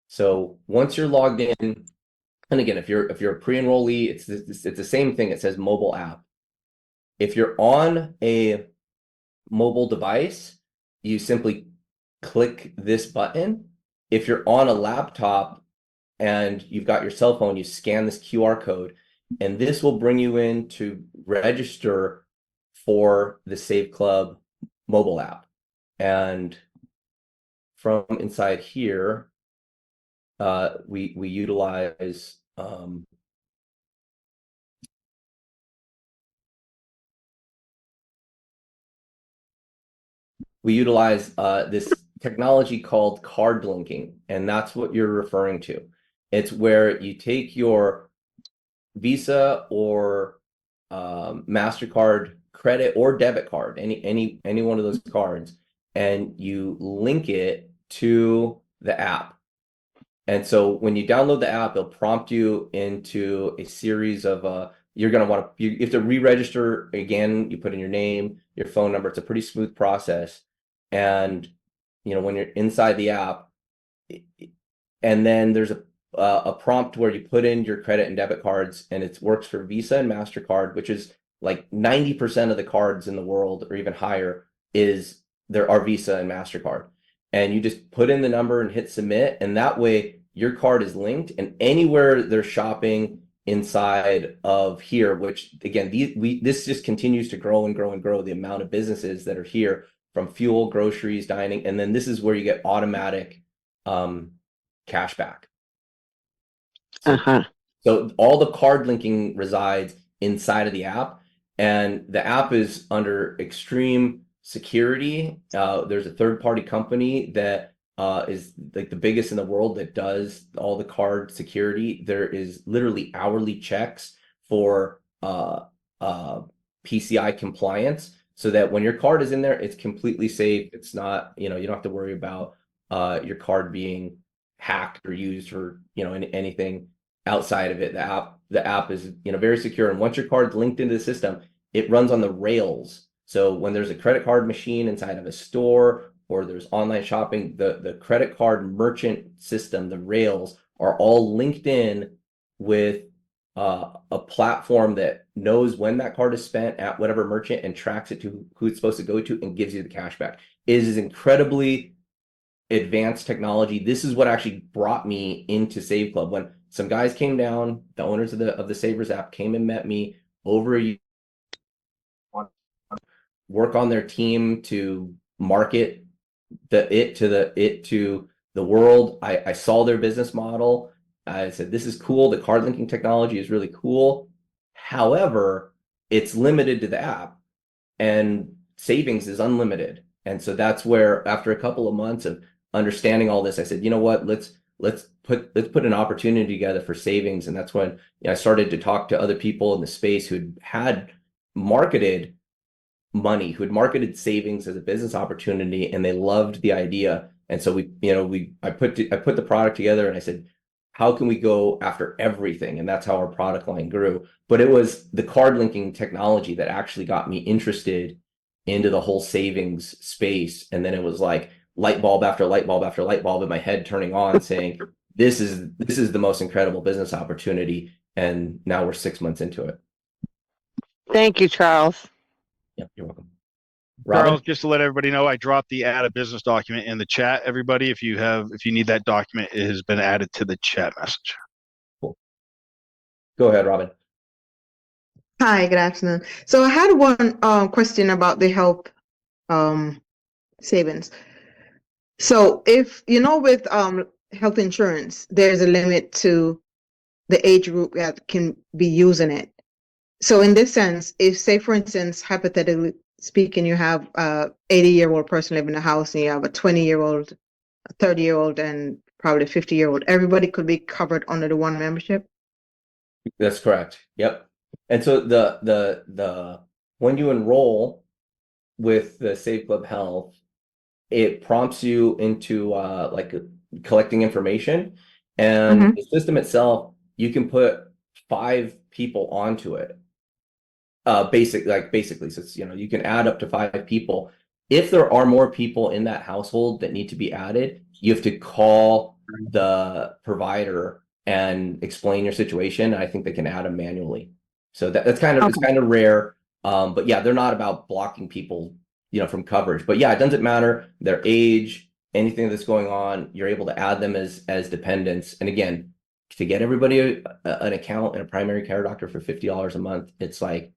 So once you're logged in, and again, if you're a pre-enrollee, it's the same thing. It says mobile app. If you're on a mobile device, you simply click this button. If you're on a laptop and you've got your cell phone, you scan this QR code, and this will bring you in to register for the Save Club mobile app. And from inside here, we utilize this technology called card linking, and that's what you're referring to. It's where you take your Visa or MasterCard credit or debit card, any one of those cards, and you link it to the app. And so when you download the app, it'll prompt you into a series of you're going to want to, you have to re-register again. You put in your name, your phone number. It's a pretty smooth process. And when you're inside the app, and then there's a prompt where you put in your credit and debit cards, and it works for Visa and MasterCard, which is like 90% of the cards in the world, or even higher, there are Visa and MasterCard. And you just put in the number and hit submit, and that way your card is linked, and anywhere they're shopping inside of here, which again, this just continues to grow and grow and grow, the amount of businesses that are here, from fuel, groceries, dining, and then this is where you get automatic cash back. So all the card linking resides inside of the app, and the app is under extreme security. There's a third-party company that is like the biggest in the world that does all the card security. There is literally hourly checks for PCI compliance, so that when your card is in there, it's completely safe. It's not, you don't have to worry about your card being hacked or used for anything outside of it. The app is very secure, and once your card's linked into the system, it runs on the rails. So when there's a credit card machine inside of a store, or there's online shopping, the credit card merchant system, the rails, are all linked in with a platform that knows when that card is spent at whatever merchant and tracks it to who it's supposed to go to and gives you the cash back. It is incredibly advanced technology. This is what actually brought me into Save Club. When some guys came down, the owners of the Savers app came and met me over a year, work on their team to market it to the world. I saw their business model. I said, this is cool. The card linking technology is really cool. However, it's limited to the app, and savings is unlimited. And so that's where, after a couple of months of understanding all this, I said, you know what, let's put an opportunity together for savings. And that's when I started to talk to other people in the space who had marketed money, who had marketed savings as a business opportunity, and they loved the idea. And so I put the product together, and I said, how can we go after everything? And that's how our product line grew. But it was the card linking technology that actually got me interested into the whole savings space. And then it was like light bulb after light bulb after light bulb in my head turning on, saying, this is the most incredible business opportunity. And now we're 6 months into it. Thank you, Charles. Yeah, you're welcome. Robin? Charles, just to let everybody know, I dropped the add a business document in the chat. Everybody, if you need that document, it has been added to the chat message. Cool. Go ahead, Robin. Hi, good afternoon. So I had one question about the health savings. So if with health insurance, there's a limit to the age group that can be using it. So in this sense, if say for instance, hypothetically speaking, you have a 80-year-old person living in a house and you have a 20-year-old, a 30-year-old, and probably a 50-year-old, everybody could be covered under the one membership? That's correct. Yep. And so the when you enroll with the Save Club Health, it prompts you into collecting information, and the system itself, you can put 5 people onto it. Basically, so it's, you can add up to 5 people. If there are more people in that household that need to be added, you have to call the provider and explain your situation. I think they can add them manually. So that's kind of it's kind of rare. But yeah, they're not about blocking people, from coverage. But yeah, it doesn't matter their age, anything that's going on. You're able to add them as dependents. And again, to get everybody an account and a primary care doctor for $50 a month, it's like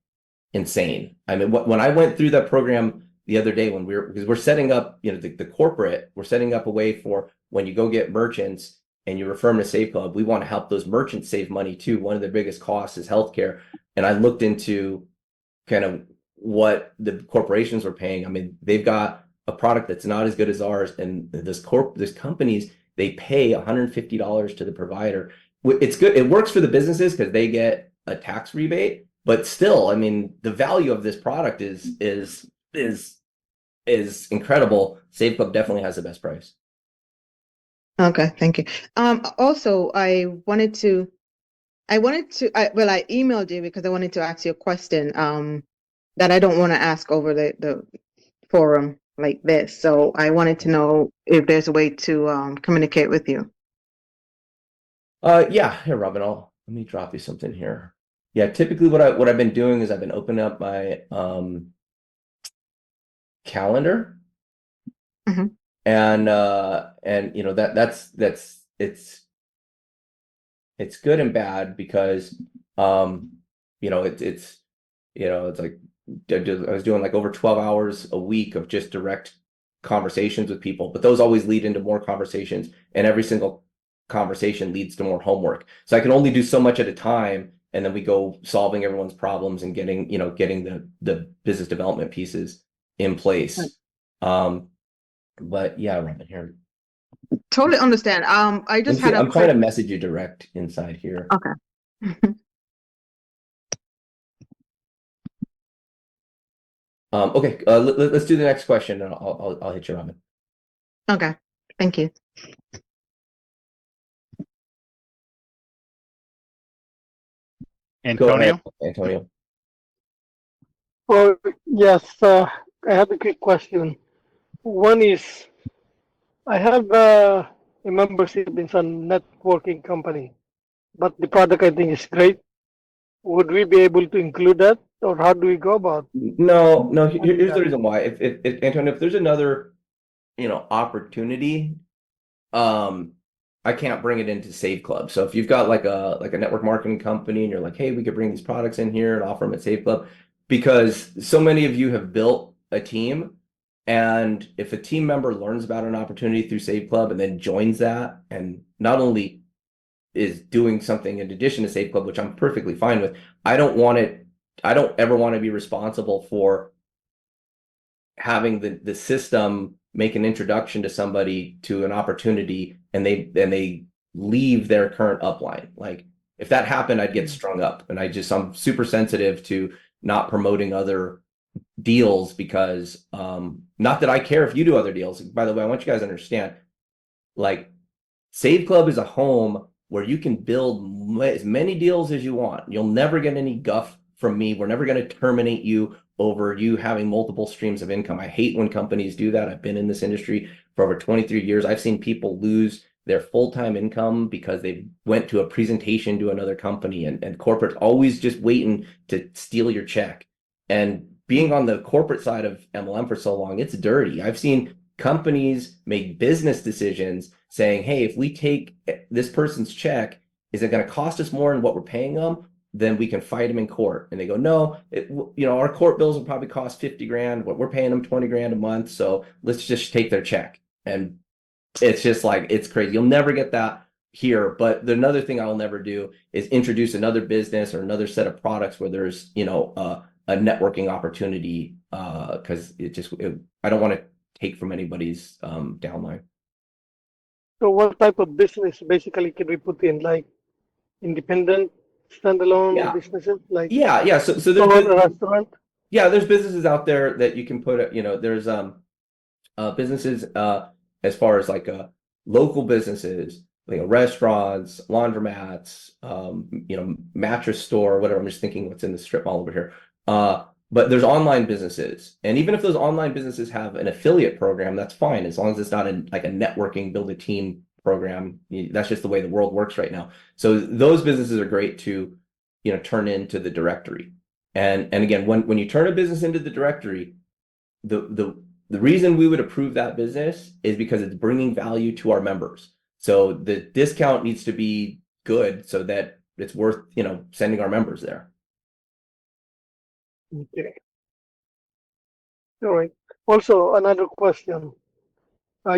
insane. I mean, when I went through that program the other day, because we're setting up, the corporate, we're setting up a way for when you go get merchants and you refer them to Save Club, we want to help those merchants save money too. One of their biggest costs is healthcare. And I looked into kind of what the corporations were paying. I mean, they've got a product that's not as good as ours. And this companies, they pay $150 to the provider. It's good. It works for the businesses because they get a tax rebate, but still, I mean, the value of this product is incredible. Save Club definitely has the best price. Okay, thank you. Also, I emailed you because I wanted to ask you a question that I don't want to ask over the forum like this. So I wanted to know if there's a way to communicate with you. Yeah, here, Robin, let me drop you something here. Yeah, typically what I've been doing is I've been opening up my calendar. And that's it's good and bad because it's like I was doing like over 12 hours a week of just direct conversations with people, but those always lead into more conversations, and every single conversation leads to more homework. So I can only do so much at a time, and then we go solving everyone's problems and getting the business development pieces in place. But yeah, Robin, here. Totally understand. I just had I'm trying to message you direct inside here. Okay. Okay. Let's do the next question, and I'll hit you, Robin. Okay. Thank you. Antonio? Go ahead, Antonio. Oh, yes. I have a quick question. One is, I have a membership in some networking company, but the product I think is great. Would we be able to include that, or how do we go about? No. Here's the reason why. If Antonio, if there's another, opportunity, I can't bring it into Save Club. So if you've got like a network marketing company and you're like, hey, we could bring these products in here and offer them at Save Club, because so many of you have built a team, and if a team member learns about an opportunity through Save Club and then joins that, and not only is doing something in addition to Save Club, which I'm perfectly fine with, I don't ever want to be responsible for having the system make an introduction to somebody to an opportunity and they leave their current upline. Like if that happened, I'd get strung up, and I'm super sensitive to not promoting other deals because not that I care if you do other deals. By the way, I want you guys to understand, like Save Club is a home where you can build as many deals as you want. You'll never get any guff from me. We're never going to terminate you over you having multiple streams of income. I hate when companies do that. I've been in this industry for over 23 years. I've seen people lose their full-time income because they went to a presentation to another company, and corporate's always just waiting to steal your check. And being on the corporate side of MLM for so long, it's dirty. I've seen companies make business decisions saying, hey, if we take this person's check, is it going to cost us more than what we're paying them? Then we can fight them in court. And they go, no, our court bills will probably cost 50 grand. What we're paying them 20 grand a month. So let's just take their check. And it's just like, it's crazy. You'll never get that here. But another thing I'll never do is introduce another business or another set of products where there's, a networking opportunity, because I don't want to take from anybody's downline. So what type of business basically can we put in, like independent, standalone businesses, like So there's a restaurant? there's businesses out there that you can put, there's businesses as far as like local businesses, restaurants, laundromats, mattress store, whatever. I'm just thinking what's in the strip mall over here. But there's online businesses, and even if those online businesses have an affiliate program, that's fine, as long as it's not like a networking, build a team program. That's just the way the world works right now. So those businesses are great to, turn into the directory. And again, when you turn a business into the directory, the reason we would approve that business is because it's bringing value to our members. So the discount needs to be good so that it's worth, sending our members there. Okay. All right. Also, another question.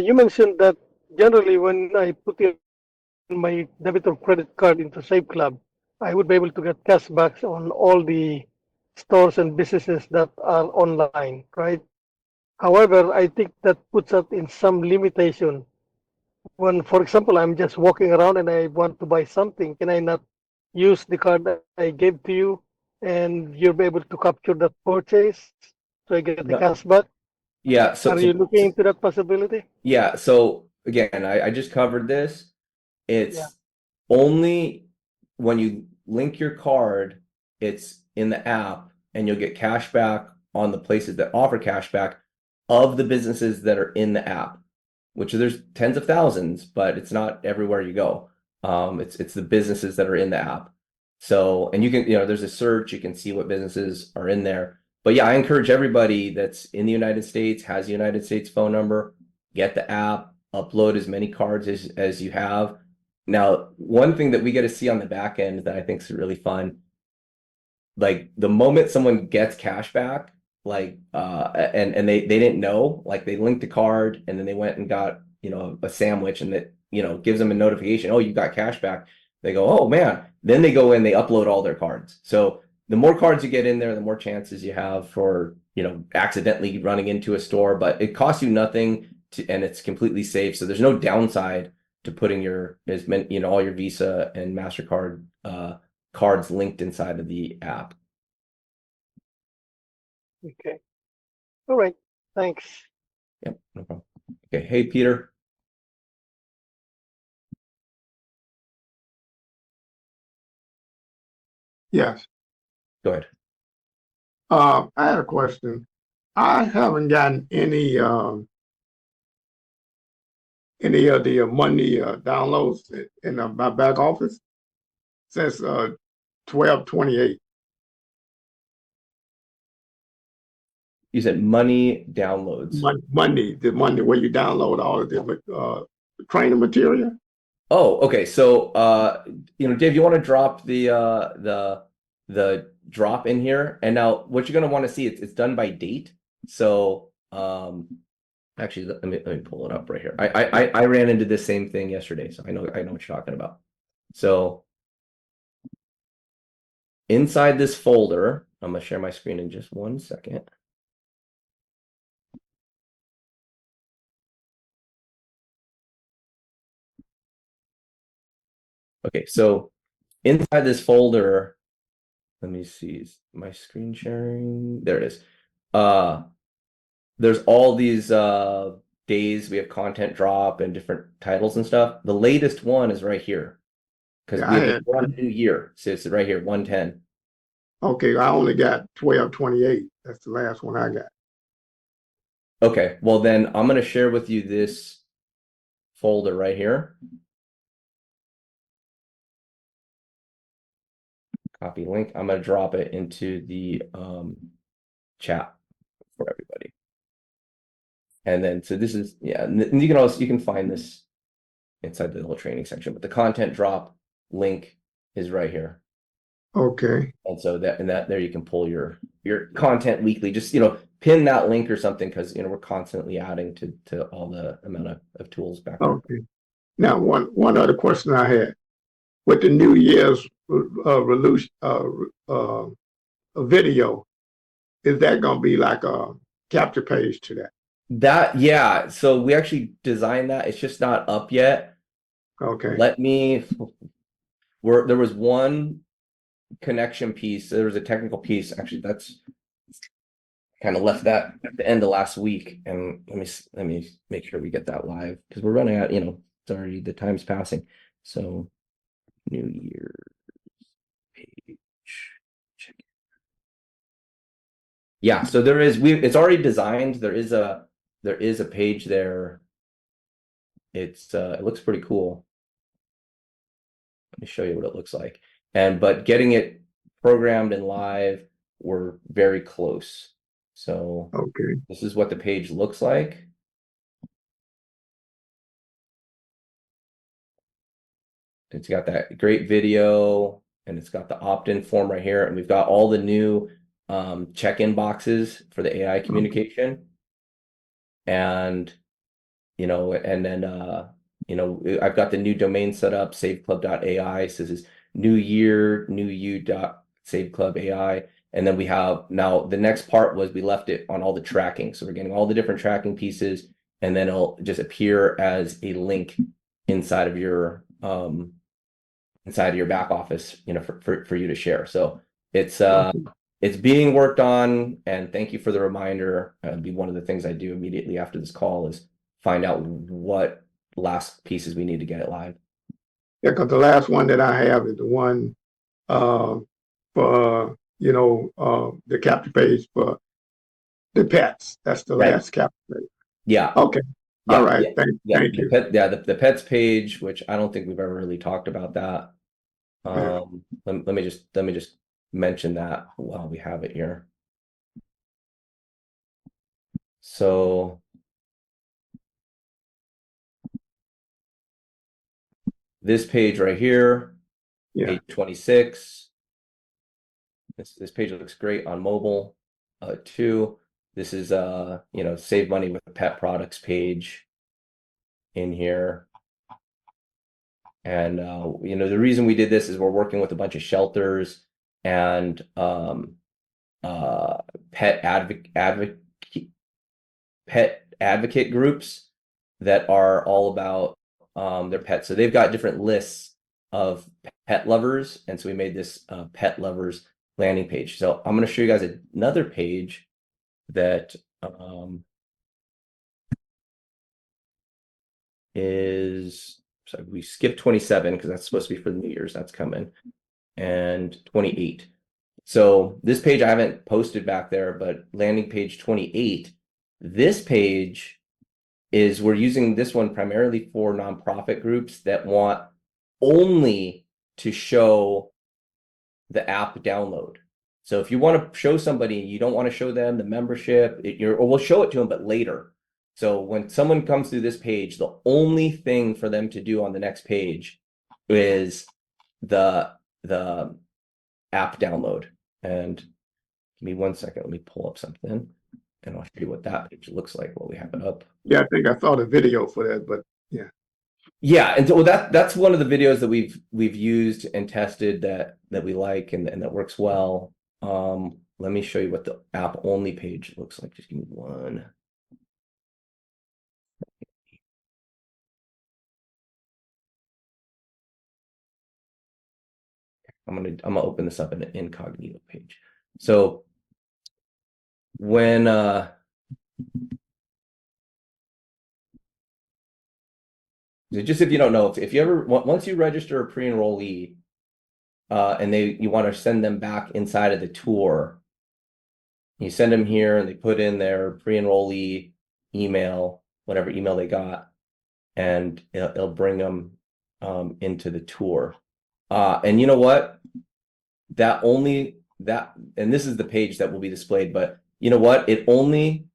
You mentioned that generally when I put in my debit or credit card into Save Club, I would be able to get cashbacks on all the stores and businesses that are online, right? However, I think that puts us in some limitation. When, for example, I'm just walking around and I want to buy something, can I not use the card that I gave to you and you'll be able to capture that purchase so I get the cashback? Yeah. Are you looking into that possibility? Yeah. So again, I just covered this. It's only when you link your card, it's in the app, and you'll get cash back on the places that offer cash back of the businesses that are in the app, which there's tens of thousands, but it's not everywhere you go. It's the businesses that are in the app. So, and you can, there's a search, you can see what businesses are in there. But yeah, I encourage everybody that's in the United States, has a United States phone number, get the app, upload as many cards as you have. Now, one thing that we get to see on the back end that I think is really fun, like the moment someone gets cash back, like and they didn't know, like they linked the card and then they went and got, a sandwich, and that, gives them a notification, oh, you got cash back. They go, oh man. Then they go in, they upload all their cards. So the more cards you get in there, the more chances you have for, accidentally running into a store, but it costs you nothing and it's completely safe. So there's no downside to putting all your Visa and MasterCard cards linked inside of the app. Okay. All right. Thanks. Yep, no problem. Okay. Hey, Peter. Yes. Go ahead. I had a question. I haven't gotten any of the money downloads in my back office since 12/28. You said money downloads. Monday, the Monday where you download all of the training material. Oh, okay. So, Dave, you want to drop the drop in here, and now what you're going to want to see, it's done by date. So, actually, let me pull it up right here. I ran into this same thing yesterday, so I know what you're talking about. So, inside this folder, I'm going to share my screen in just 1 second. Okay, so inside this folder, let me see, is my screen sharing? There it is. There's all these days we have content drop and different titles and stuff. The latest one is right here, because we're on a new year. So it's right here, 110. Okay, I only got 12/28. That's the last one I got. Okay, well then I'm going to share with you this folder right here. Copy link. I'm going to drop it into the chat for everybody. And then, so this is, yeah, and you can also, you can find this inside the little training section, but the content drop link is right here. Okay. And so that there you can pull your content weekly, just, pin that link or something, because, we're constantly adding to all the amount of tools back there. Okay. Now, one other question I had. With the New Year's release video, is that going to be like a capture page to that? Yeah. So we actually designed that. It's just not up yet. Okay. There was one connection piece. There was a technical piece. Actually, that's kind of left that at the end of last week. And let me make sure we get that live, because we're running out, it's already, the time's passing. So New Year's page. Check it. Yeah, so it's already designed. There is a page there. It looks pretty cool. Let me show you what it looks like. But getting it programmed and live, we're very close. So okay, this is what the page looks like. It's got that great video, and it's got the opt-in form right here, and we've got all the new check-in boxes for the AI communication. And and then I've got the new domain set up, saveclub.ai. So this is new year, new you.saveclub.ai. And then we have, now the next part was we left it on all the tracking. So we're getting all the different tracking pieces, and then it'll just appear as a link inside of your back office, for you to share. So it's being worked on, and thank you for the reminder. It'll be one of the things I do immediately after this call is find out what last pieces we need to get it live. Yeah, because the last one that I have is the one for the capture page for the pets. That's the last capture page. Yeah. Okay. Yeah, all right. yeah, Thank you. The pets page, which I don't think we've ever really talked about that. Let me just mention that while we have it here. So this page right here, page 26. This page looks great on mobile too. This is save money with the pet products page in here. And the reason we did this is we're working with a bunch of shelters and pet advocate groups that are all about their pets. So they've got different lists of pet lovers, and so we made this pet lovers landing page. So I'm going to show you guys another page that is, so we skipped 27 because that's supposed to be for the New Year's. That's coming. And 28. So this page I haven't posted back there, but landing page 28. This page is, we're using this one primarily for nonprofit groups that want only to show the app download. So if you want to show somebody, you don't want to show them the membership, or we'll show it to them, but later. So when someone comes through this page, the only thing for them to do on the next page is the app download. And give me 1 second, let me pull up something, and I'll show you what that page looks like while we have it up. Yeah, I think I saw the video for that, but yeah. Yeah, and so that's one of the videos that we've used and tested that we like and that works well. Let me show you what the app only page looks like. Just give me one. I'm gonna open this up in an incognito page. So when just if you don't know, if you ever, once you register a pre-enrollee and you want to send them back inside of the tour, you send them here and they put in their pre-enrollee email, whatever email they got, and it'll bring them into the tour. And you know what? And this is the page that will be displayed, but you know what? It only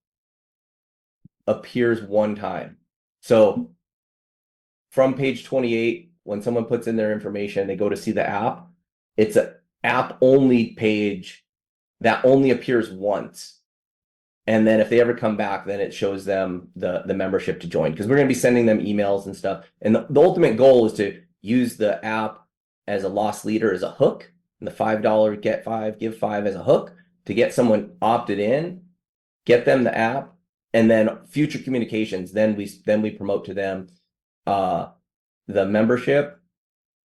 appears one time. So from page 28, when someone puts in their information, they go to see the app. It's an app only page that only appears once. And then if they ever come back, then it shows them the membership to join, because we're going to be sending them emails and stuff. And the ultimate goal is to use the app as a loss leader, as a hook, and the $5 get 5, give 5 as a hook to get someone opted in, get them the app, and then future communications. Then we promote to them the membership,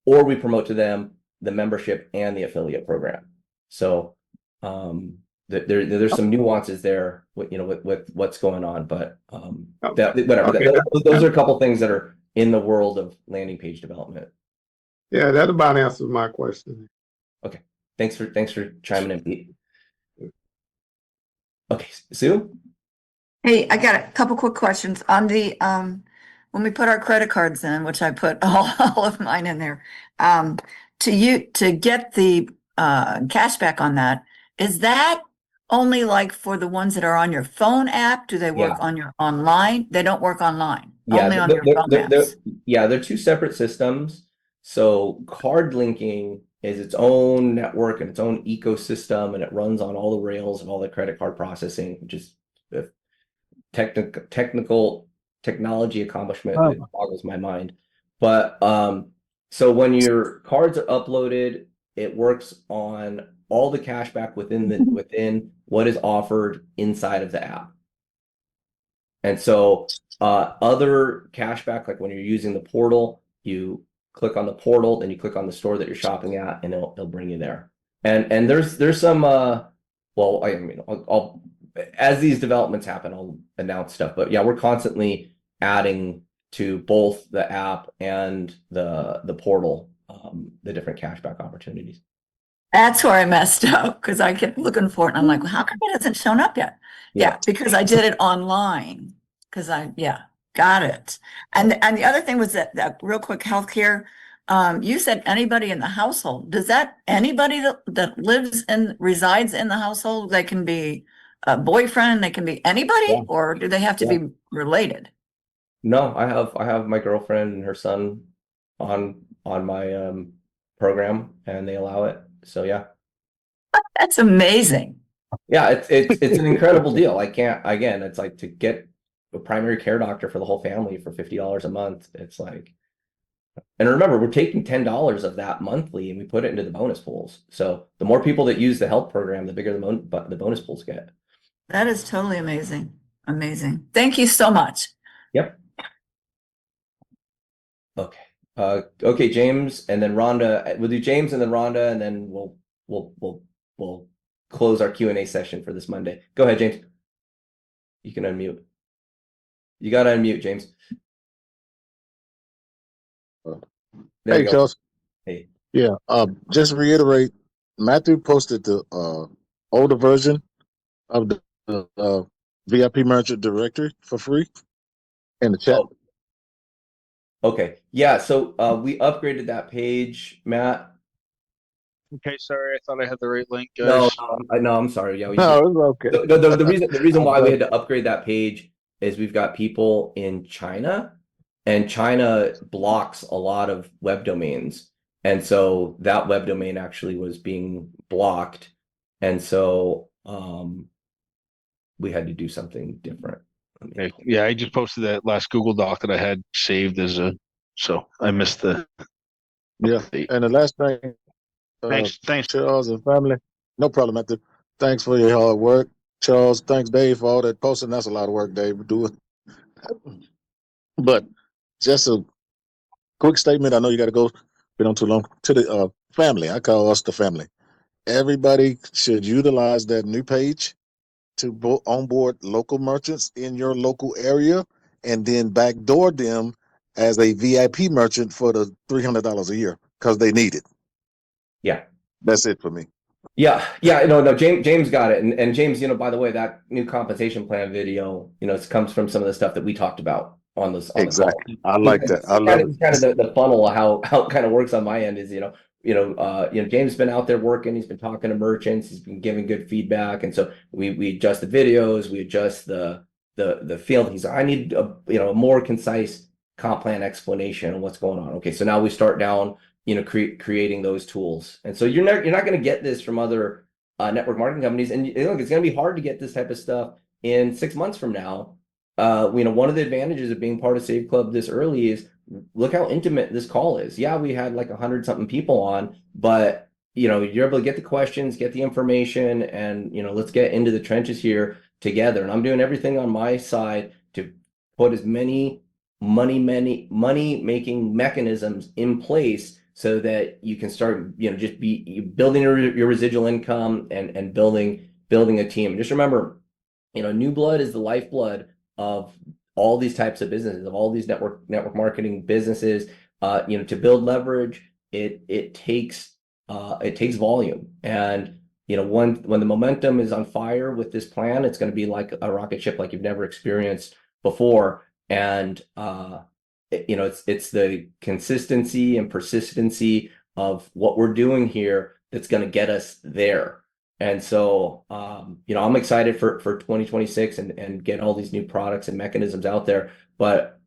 or we promote to them the membership and the affiliate program. So there's some nuances there with what's going on, but whatever. Okay. Those are a couple things that are in the world of landing page development. Yeah, that about answers my question. Okay, thanks for chiming in, Pete. Okay, Sue. Hey, I got a couple quick questions on the when we put our credit cards in, which I put all of mine in there, to get the cash back on that, is that only like for the ones that are on your phone app? Do they work on your online? They don't work online. Yeah, only on your phone apps. They're two separate systems. So card linking is its own network and its own ecosystem, and it runs on all the rails of all the credit card processing, which is the technology accomplishment that boggles my mind. But so when your cards are uploaded, it works on all the cashback within what is offered inside of the app. And so other cashback, like when you're using the portal, you click on the portal, then you click on the store that you're shopping at, and it'll bring you there. And there's some well, I mean, I'll as these developments happen, I'll announce stuff. But yeah, we're constantly adding to both the app and the portal the different cashback opportunities. That's where I messed up, because I kept looking for it and I'm like, well, how come it hasn't shown up yet? Yeah, because I did it online. Because got it. And the other thing was that real quick healthcare. You said anybody in the household. Does that anybody that resides in the household? They can be a boyfriend, they can be anybody, or do they have to be related? No, I have my girlfriend and her son on my program, and they allow it. So yeah. That's amazing. Yeah, it's an incredible deal. It's like to get a primary care doctor for the whole family for $50 a month. It's like, and remember, we're taking $10 of that monthly and we put it into the bonus pools. So the more people that use the health program, the bigger the bonus pools get. That is totally amazing. Amazing. Thank you so much. Yep. Okay. Okay, James, and then Rhonda. We'll do James and then Rhonda, and then we'll close our Q&A session for this Monday. Go ahead, James. You can unmute. You got to unmute, James. Hey, Charles. Hey. Yeah. Just reiterate. Matthew posted the older version of the VIP merchant directory for free in the chat. Oh. Okay. Yeah. So we upgraded that page, Matt. Okay, sorry, I thought I had the right link, guys. No, I'm sorry. Yeah, No, it's okay. The reason why we had to upgrade that page is we've got people in China, and China blocks a lot of web domains, and so that web domain actually was being blocked, and so we had to do something different. Okay. Yeah, I just posted that last Google Doc that I had saved so I missed the. Yeah, and the last thing. Thanks, Charles and family. No problem, Matthew. Thanks for your hard work, Charles. Thanks, Dave, for all that posting. That's a lot of work, Dave. Do it. But just a quick statement. I know you got to go. Been on too long. To the family, I call us the family. Everybody should utilize that new page to onboard local merchants in your local area, and then backdoor them as a VIP merchant for the $300 a year because they need it. Yeah, that's it for me. Yeah, no, James got it, and James, by the way, that new compensation plan video, it comes from some of the stuff that we talked about. on this Exactly. the I call. like that. I love it. Kind of the funnel of how it kind of works on my end is, James has been out there working, he's been talking to merchants, he's been giving good feedback. And so we adjust the videos, we adjust the field. He's like, I need a more concise comp plan explanation on what's going on. Okay, so now we start down, creating those tools. And so you're not going to get this from other network marketing companies. And look, it's going to be hard to get this type of stuff in 6 months from now. One of the advantages of being part of Save Club this early is look how intimate this call is. Yeah, we had like 100 something people on, but you're able to get the questions, get the information, and let's get into the trenches here together. And I'm doing everything on my side to put as many money making mechanisms in place so that you can start just building your residual income and building a team. Just remember, new blood is the lifeblood of all these types of businesses, of all these network marketing businesses. To build leverage, it takes volume. And when the momentum is on fire with this plan, it's going to be like a rocket ship like you've never experienced before. And it's the consistency and persistency of what we're doing here that's going to get us there. And so, I'm excited for 2026 and get all these new products and mechanisms out there. But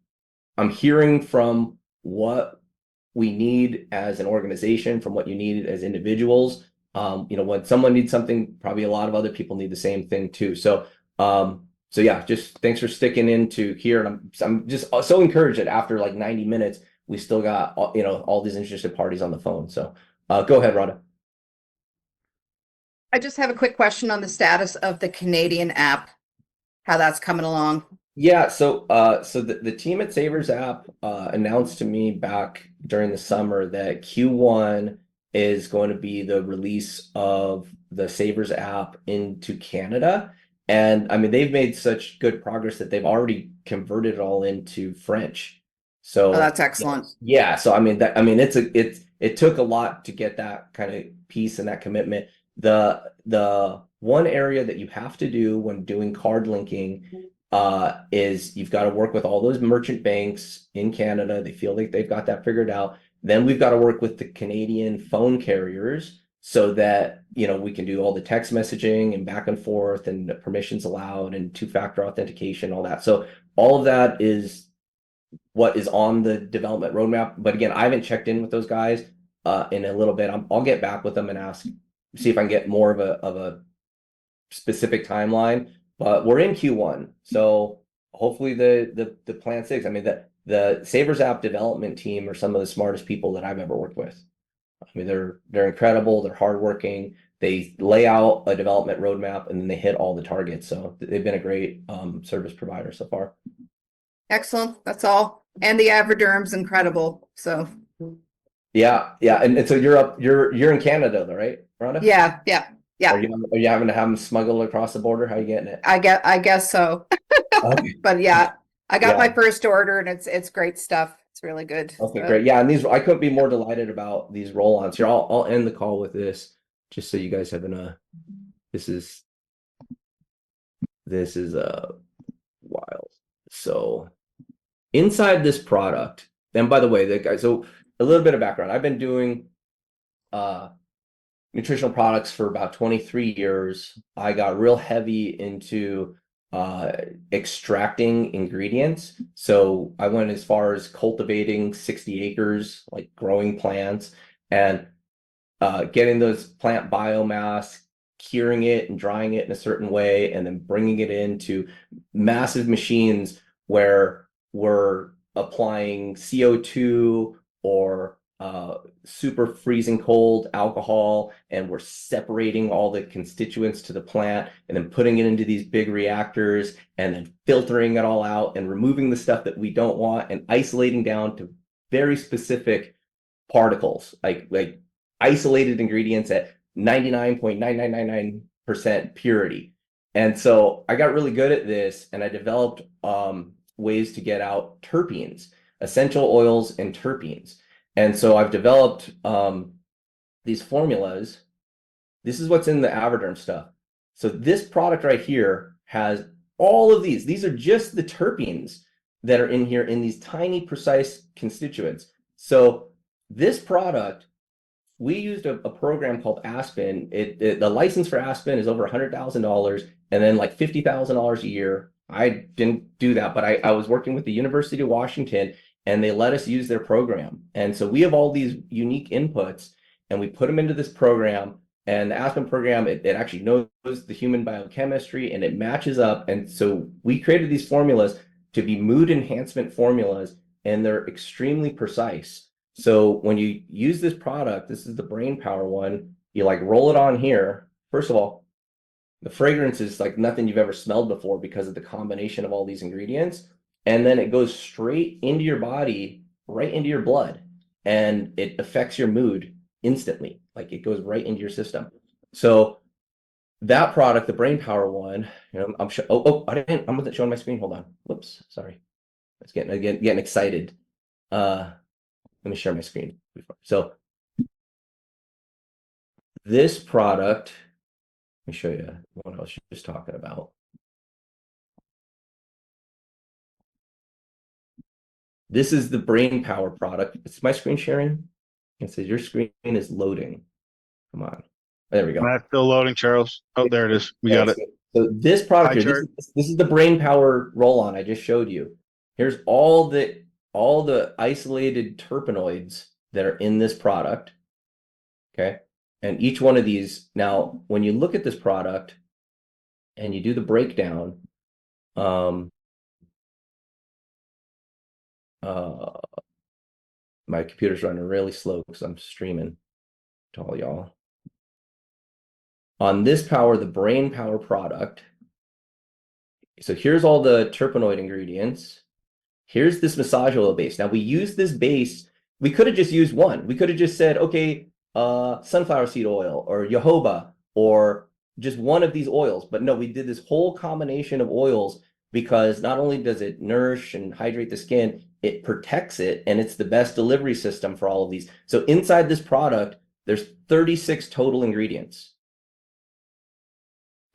I'm hearing from what we need as an organization, from what you need as individuals. When someone needs something, probably a lot of other people need the same thing too. So yeah, just thanks for sticking into here. And I'm just so encouraged that after like 90 minutes, we still got all these interested parties on the phone. So go ahead, Rhonda. I just have a quick question on the status of the Canadian app, how that's coming along. Yeah, so the team at Savers app announced to me back during the summer that Q1 is going to be the release of the Savers app into Canada. And I mean, they've made such good progress that they've already converted it all into French. So that's excellent. Yeah, so it took a lot to get that kind of piece and that commitment. The one area that you have to do when doing card linking is you've got to work with all those merchant banks in Canada. They feel like they've got that figured out. Then we've got to work with the Canadian phone carriers so that we can do all the text messaging and back and forth and permissions allowed and two-factor authentication, all that. So all of that is what is on the development roadmap. But again, I haven't checked in with those guys in a little bit. I'll get back with them and see if I can get more of a specific timeline. But we're in Q1, so hopefully the plan sticks. I mean, the Savers app development team are some of the smartest people that I've ever worked with. I mean, they're incredible. They're hardworking. They lay out a development roadmap and then they hit all the targets. So they've been a great service provider so far. Excellent. That's all. And the Avoderm's incredible. So yeah, and so you're in Canada though, right, Rhonda? Yeah. Are you having to have them smuggle across the border? How are you getting it? I guess so. Okay. But yeah, I got my first order and it's great stuff. It's really good. Okay, great. Yeah, and I couldn't be more delighted about these roll-ons here. I'll end the call with this, just so you guys have this is wild. So inside this product, and by the way, so a little bit of background. I've been doing nutritional products for about 23 years. I got real heavy into extracting ingredients. So I went as far as cultivating 60 acres, like growing plants and getting those plant biomass, curing it and drying it in a certain way, and then bringing it into massive machines where we're applying CO2 or super freezing cold alcohol, and we're separating all the constituents to the plant and then putting it into these big reactors and then filtering it all out and removing the stuff that we don't want and isolating down to very specific particles, like isolated ingredients at 99.9999% purity. And so I got really good at this, and I developed ways to get out terpenes, essential oils and terpenes. And so I've developed these formulas. This is what's in the Avoderm stuff. So this product right here has all of these. These are just the terpenes that are in here in these tiny, precise constituents. So this product, we used a program called Aspen. The license for Aspen is over $100,000 and then like $50,000 a year. I didn't do that, but I was working with the University of Washington and they let us use their program. And so we have all these unique inputs and we put them into this program. And the Aspen program, it actually knows the human biochemistry and it matches up. And so we created these formulas to be mood enhancement formulas, and they're extremely precise. So when you use this product, this is the Brain Power one, you like roll it on here. First of all, the fragrance is like nothing you've ever smelled before because of the combination of all these ingredients. And then it goes straight into your body, right into your blood, and it affects your mood instantly. Like it goes right into your system. So that product, the Brain Power one, you know, I wasn't showing my screen. Hold on. Whoops, sorry. I was getting excited. Let me share my screen before. So this product, let me show you what I was just talking about. This is the Brain Power product. It's my screen sharing. It says your screen is loading. Come on. There we go. That's still loading, Charles. Oh, there it is. We got it. So this product here, this is the Brain Power roll-on I just showed you. Here's all the isolated terpenoids that are in this product. Okay. And each one of these, now, when you look at this product and you do the breakdown, my computer's running really slow because I'm streaming to all y'all. On this power, the Brain Power product. So here's all the terpenoid ingredients. Here's this massage oil base. Now we use this base. We could have just used one. We could have just said, okay, sunflower seed oil or jojoba or just one of these oils. But no, we did this whole combination of oils because not only does it nourish and hydrate the skin, it protects it, and it's the best delivery system for all of these. So inside this product, there's 36 total ingredients.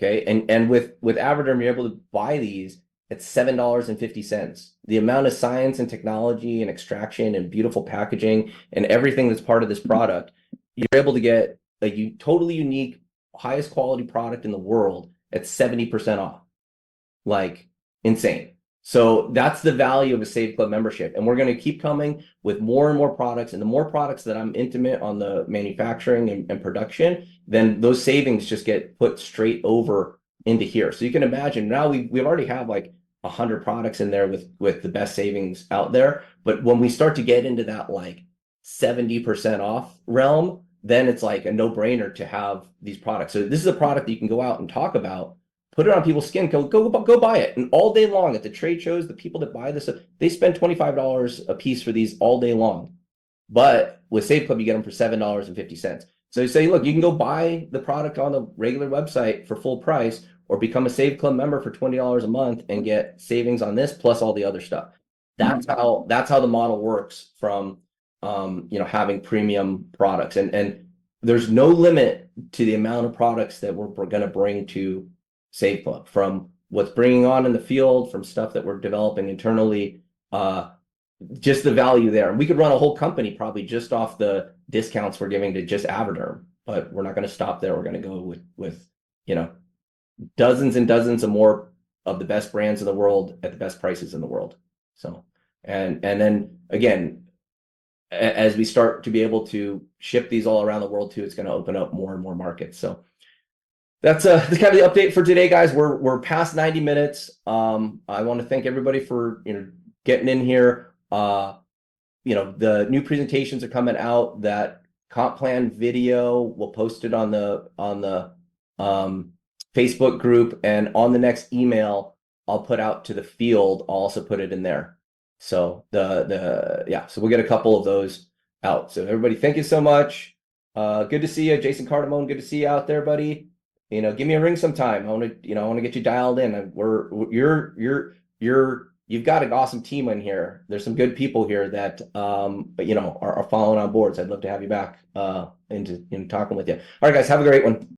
Okay, and with Avoderm, you're able to buy these at $7.50. The amount of science and technology and extraction and beautiful packaging and everything that's part of this product, you're able to get a totally unique, highest quality product in the world at 70% off. Like, insane. So that's the value of a Save Club membership. And we're going to keep coming with more and more products. And the more products that I'm intimate on the manufacturing and production, then those savings just get put straight over into here. So you can imagine now we already have like 100 products in there with the best savings out there. But when we start to get into that like 70% off realm, then it's like a no-brainer to have these products. So this is a product that you can go out and talk about, put it on people's skin, go buy it. And all day long at the trade shows, the people that buy this, they spend $25 a piece for these all day long. But with Save Club, you get them for $7.50. So you say, look, you can go buy the product on the regular website for full price or become a Save Club member for $20 a month and get savings on this plus all the other stuff. That's how the model works from having premium products. And there's no limit to the amount of products that we're going to bring to Save Club, from what's bringing on in the field, from stuff that we're developing internally, just the value there. And we could run a whole company probably just off the discounts we're giving to just Avoderm, but we're not going to stop there. We're going to go with dozens and dozens of more of the best brands in the world at the best prices in the world. So, and then again, as we start to be able to ship these all around the world too, it's going to open up more and more markets. So that's kind of the update for today, guys. We're past 90 minutes. I want to thank everybody for getting in here. The new presentations are coming out. That comp plan video, we'll post it on the Facebook group, and on the next email I'll put out to the field. I'll also put it in there. So so we'll get a couple of those out. So everybody, thank you so much. Good to see you, Jason Cardamone. Good to see you out there, buddy. Give me a ring sometime. I want to get you dialed in. You've got an awesome team in here. There's some good people here that are following on boards. I'd love to have you back into talking with you. All right, guys, have a great one.